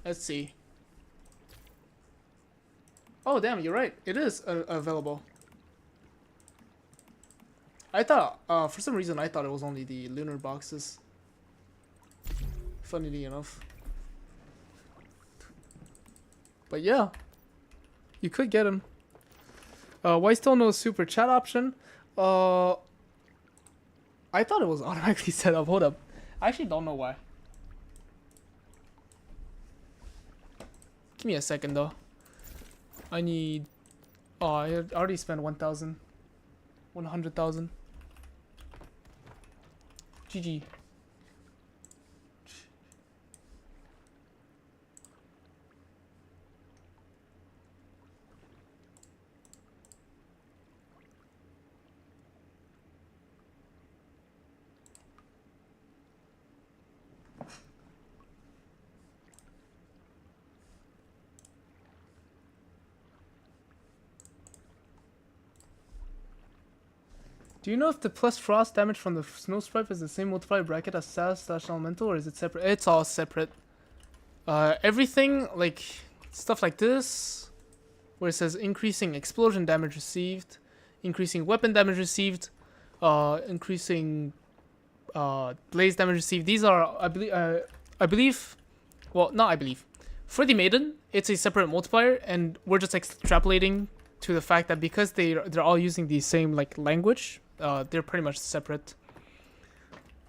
Let's see. Oh damn, you're right. It is available. I thought, for some reason, I thought it was only the lunar boxes. Funnily enough. But yeah, you could get him. Why still no super chat option? I thought it was automatically set up. Hold up. I actually don't know why. Give me a second though. I need... Oh, I already spent 1,000. 100,000. GG. Do you know if the plus frost damage from the snow stripe is the same multiplier bracket as SAS/elemental, or is it separate? It's all separate. Everything, like, stuff like this, where it says increasing explosion damage received, increasing weapon damage received, increasing blaze damage received. These are, I believe, well, not I believe. For the Maiden, it's a separate multiplier, and we're just extrapolating to the fact that because they're all using the same, like, language, they're pretty much separate.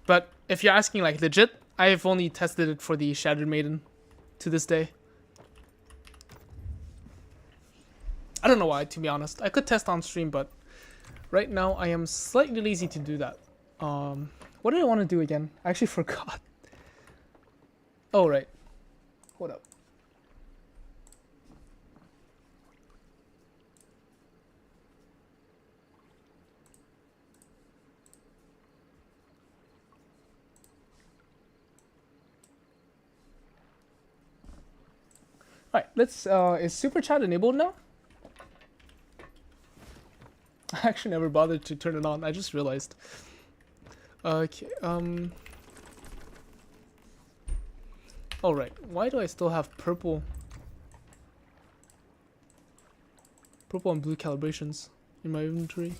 But if you're asking like legit, I've only tested it for the Shattered Maiden to this day. I don't know why, to be honest. I could test on stream, but right now I am slightly lazy to do that. What did I want to do again? I actually forgot. Oh, right. Hold up. Alright, let's, is Super Chat enabled now? I actually never bothered to turn it on, I just realized. Okay, alright, why do I still have purple and blue calibrations in my inventory?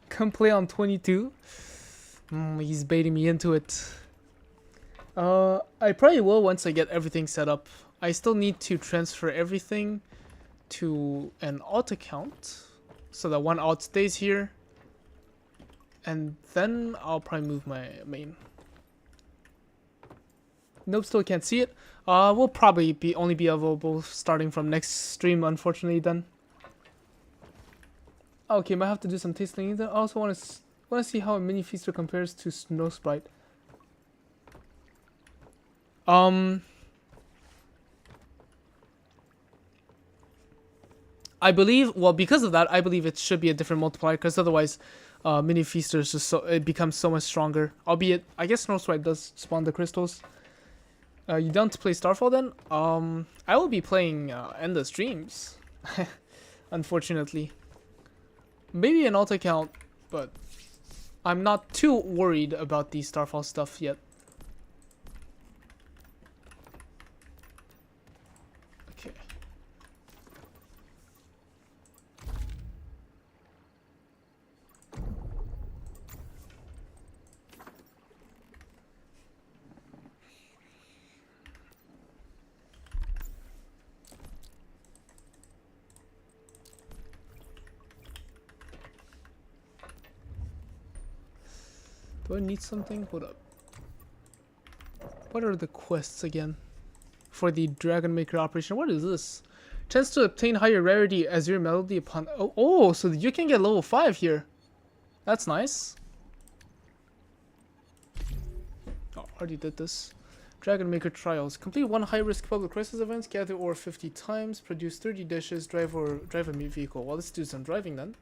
Come play on 22. He's baiting me into it. I probably will once I get everything set up. I still need to transfer everything to an alt account so that one alt stays here, and then I'll probably move my main. Nope, still can't see it. Will probably only be available starting from next stream, unfortunately. Then. Okay, might have to do some tasting. I also want to see how a mini feaster compares to Snow Sprite. I believe, well, because of that, I believe it should be a different multiplier, because otherwise, mini feasters just it becomes so much stronger. Albeit, I guess Snow Sprite does spawn the crystals. You down to play Starfall then? I will be playing Endless Dreams, unfortunately. Maybe an alt account, but I'm not too worried about the Starfall stuff yet. Okay. Do I need something? Hold up. What are the quests again? For the Dragon Maker operation. What is this? Chance to obtain higher rarity as your melody upon... Oh, so you can get level 5 here. That's nice. Oh, already did this. Dragon Maker Trials. Complete 1 high-risk public crisis events. Gather ore 50 times. Produce 30 dishes. Drive a meat vehicle. Well, let's do some driving then.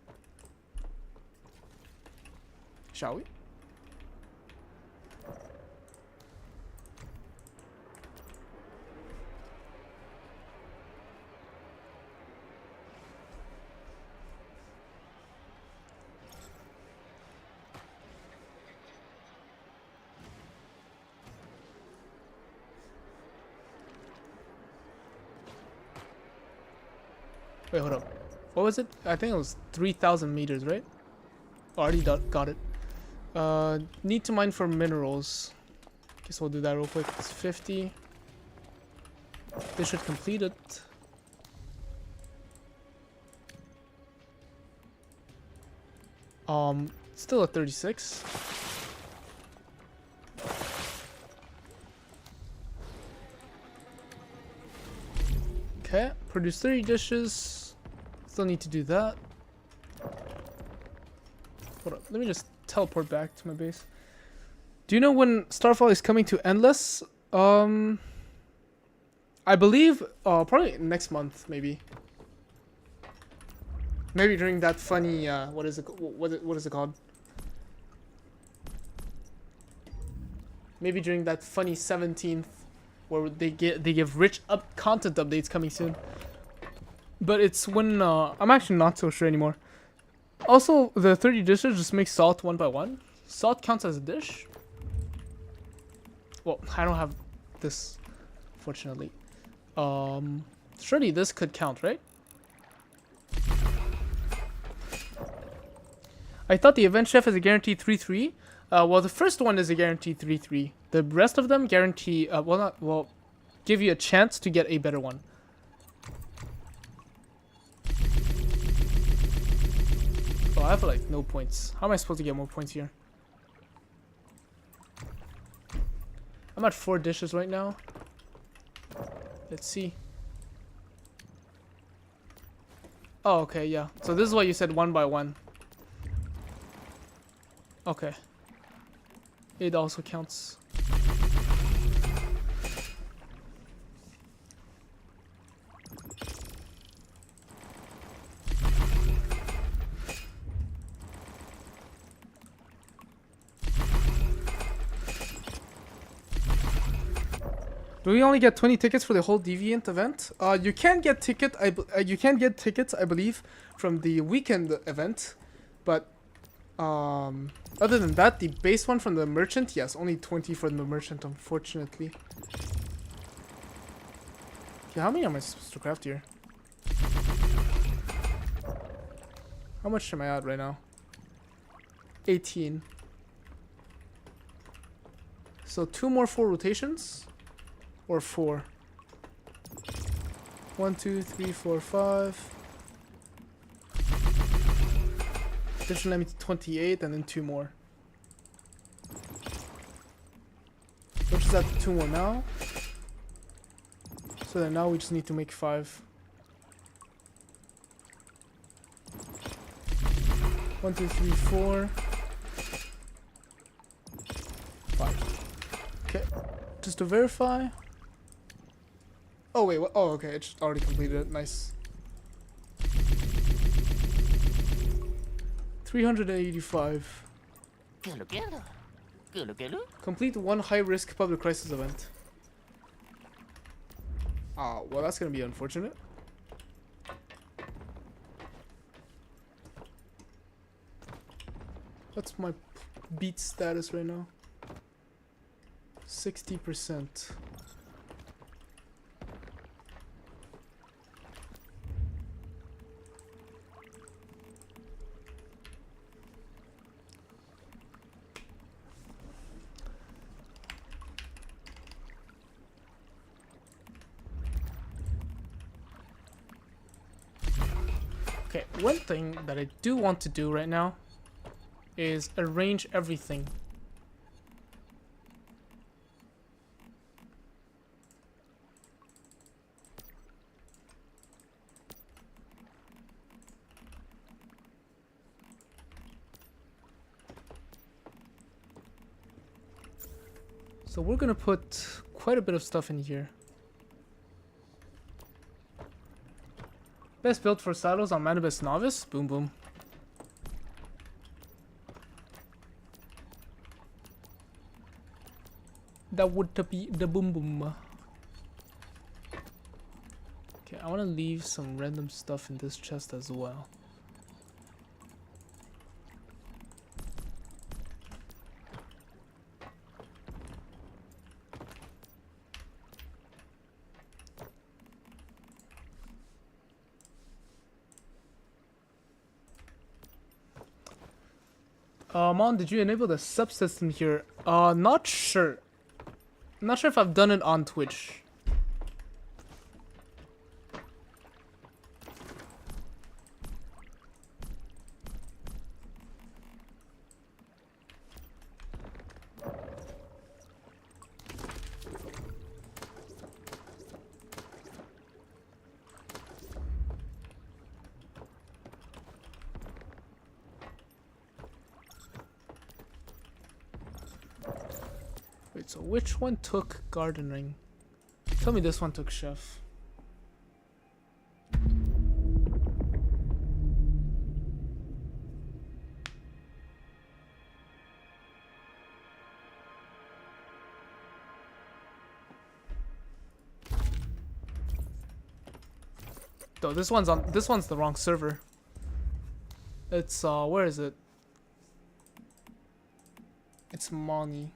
Shall we? Wait, hold up. What was it? I think it was 3,000 meters, right? Already got it. Need to mine for minerals. Guess we'll do that real quick. It's 50. They should complete it. Still at 36. Okay, produce 30 dishes. Still need to do that. Hold up, let me just teleport back to my base. Do you know when Starfall is coming to Endless? I believe probably next month, maybe. Maybe during that funny what is it called? Maybe during that funny 17th where they give rich content updates coming soon. But it's when I'm actually not so sure anymore. Also, the 30 dishes just make salt 1 by 1. Salt counts as a dish. Well, I don't have this, fortunately. Surely this could count, right? I thought the event chef is a guaranteed 3-3. Well, the first one is a guaranteed 3-3. The rest of them guarantee, give you a chance to get a better one. Oh, I have like no points. How am I supposed to get more points here? I'm at 4 dishes right now. Let's see. Oh, okay, yeah. So this is why you said 1 by 1. Okay. It also counts. Do we only get 20 tickets for the whole Deviant event? You can get tickets, I believe, from the weekend event, but other than that, the base one from the merchant, yes, only 20 from the merchant, unfortunately. Okay, how many am I supposed to craft here? How much am I at right now? 18. So 2 more 4 rotations. Or 4. 1, 2, 3, 4, 5. This should let me to 28 and then 2 more. Which is at 2 more now. So then now we just need to make 5. 1, 2, 3, 4. 5. Okay. Just to verify. Oh wait, what? Oh okay, it just already completed it. Nice. 385. Complete 1 high-risk public crisis event. Ah, well that's gonna be unfortunate. What's my beat status right now? 60%. Okay, one thing that I do want to do right now is arrange everything. So we're gonna put quite a bit of stuff in here. Best build for silos on Manibus Novice? Boom boom. That would be the boom boom. Okay, I want to leave some random stuff in this chest as well. Mon, did you enable the subsystem here? Not sure. Not sure if I've done it on Twitch. Wait, so which one took gardening? Tell me this one took chef. Though this one's the wrong server. It's where is it? It's Moni.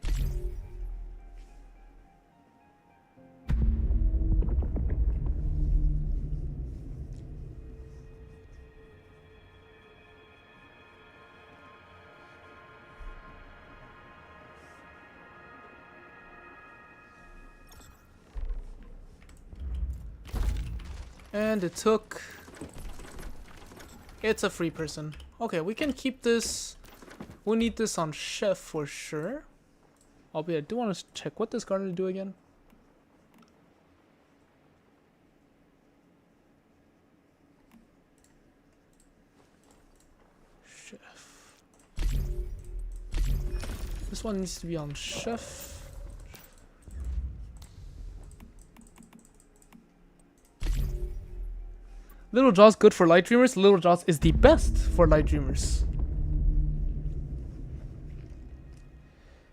And it took... It's a free person. Okay, we can keep this. We need this on chef for sure. Albeit, I do want to check what this garden to do again. Chef. This one needs to be on chef. Little Jaws good for light dreamers. Little Jaws is the best for light dreamers.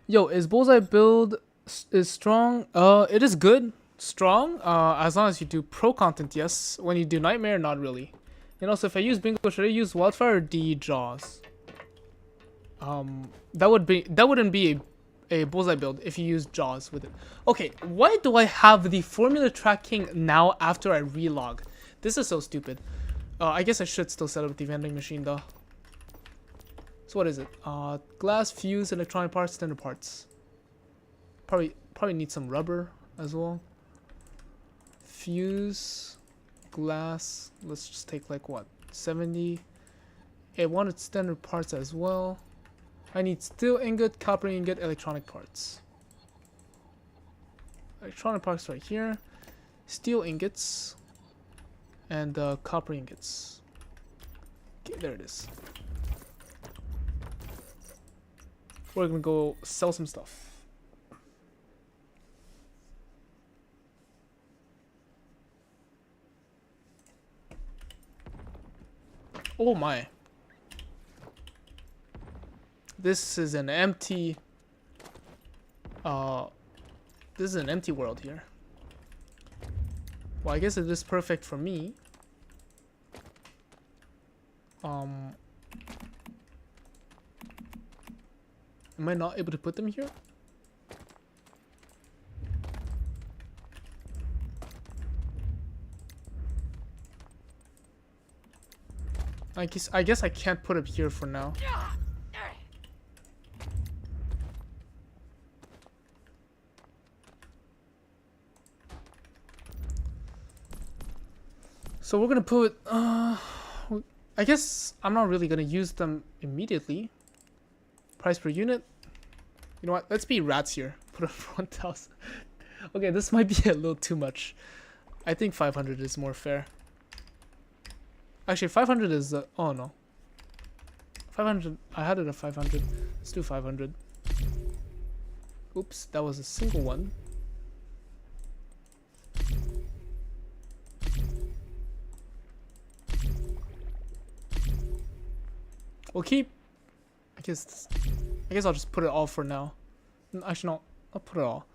Yo, is Bullseye build is strong? It is good, strong. As long as you do pro content, yes. When you do Nightmare, not really. And also, if I use Bingo, should I use Wildfire or D Jaws? That wouldn't be a Bullseye build if you use Jaws with it. Okay, why do I have the formula tracking now after I relog? This is so stupid. I guess I should still set up the vending machine though. So what is it? Glass, fuse, electronic parts, standard parts. Probably need some rubber as well. Fuse, glass. Let's just take like what? 70. I wanted standard parts as well. I need steel ingot, copper ingot, electronic parts. Electronic parts right here. Steel ingots. And copper ingots. Okay, there it is. We're gonna go sell some stuff. Oh my. This is an empty this is an empty world here. Well, I guess it is perfect for me. Am I not able to put them here? I guess I can't put it here for now. So we're gonna put I guess I'm not really gonna use them immediately. Price per unit. You know what? Let's be rats here. Put it for 1,000. Okay, this might be a little too much. I think 500 is more fair. Actually, 500 is oh no. 500. I had it at 500. Let's do 500. Oops, that was a single one. We'll keep. I guess I'll just put it all for now. Actually, no. I'll put it all.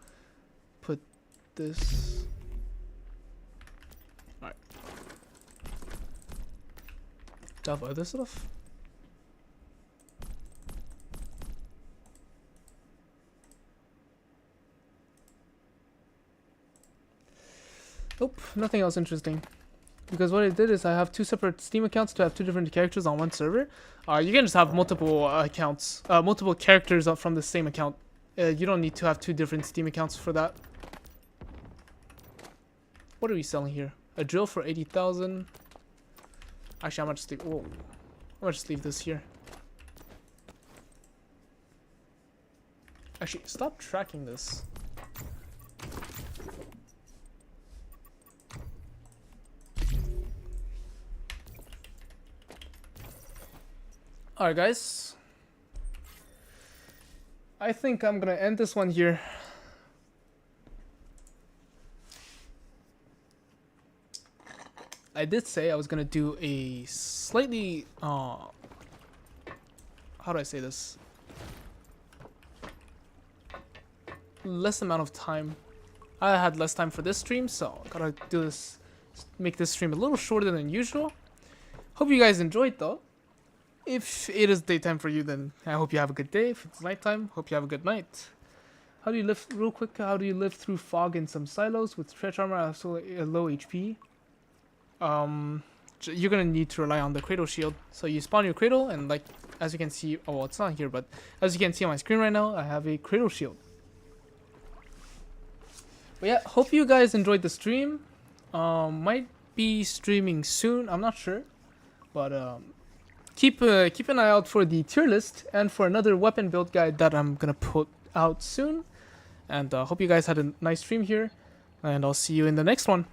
Put this. All right. Do I have other stuff? Nope, nothing else interesting. Because what I did is I have two separate Steam accounts to have two different characters on one server. You can just have multiple accounts, multiple characters from the same account. You don't need to have two different Steam accounts for that. What are we selling here? A drill for 80,000. Actually, I might just leave. Whoa, I might just leave this here. Actually, stop tracking this. Alright guys, I think I'm gonna end this one here. I did say I was gonna do a slightly, how do I say this? Less amount of time. I had less time for this stream, so I gotta do this, make this stream a little shorter than usual. Hope you guys enjoyed though. If it is daytime for you, then I hope you have a good day. If it's nighttime, hope you have a good night. How do you live, real quick, how do you live through fog in some silos with stretch armor at so low HP? You're gonna need to rely on the cradle shield. So you spawn your cradle, and like, as you can see, oh, well, it's not here, but as you can see on my screen right now, I have a cradle shield. But yeah, hope you guys enjoyed the stream. Might be streaming soon, I'm not sure. But, keep an eye out for the tier list and for another weapon build guide that I'm gonna put out soon. And hope you guys had a nice stream here, and I'll see you in the next one.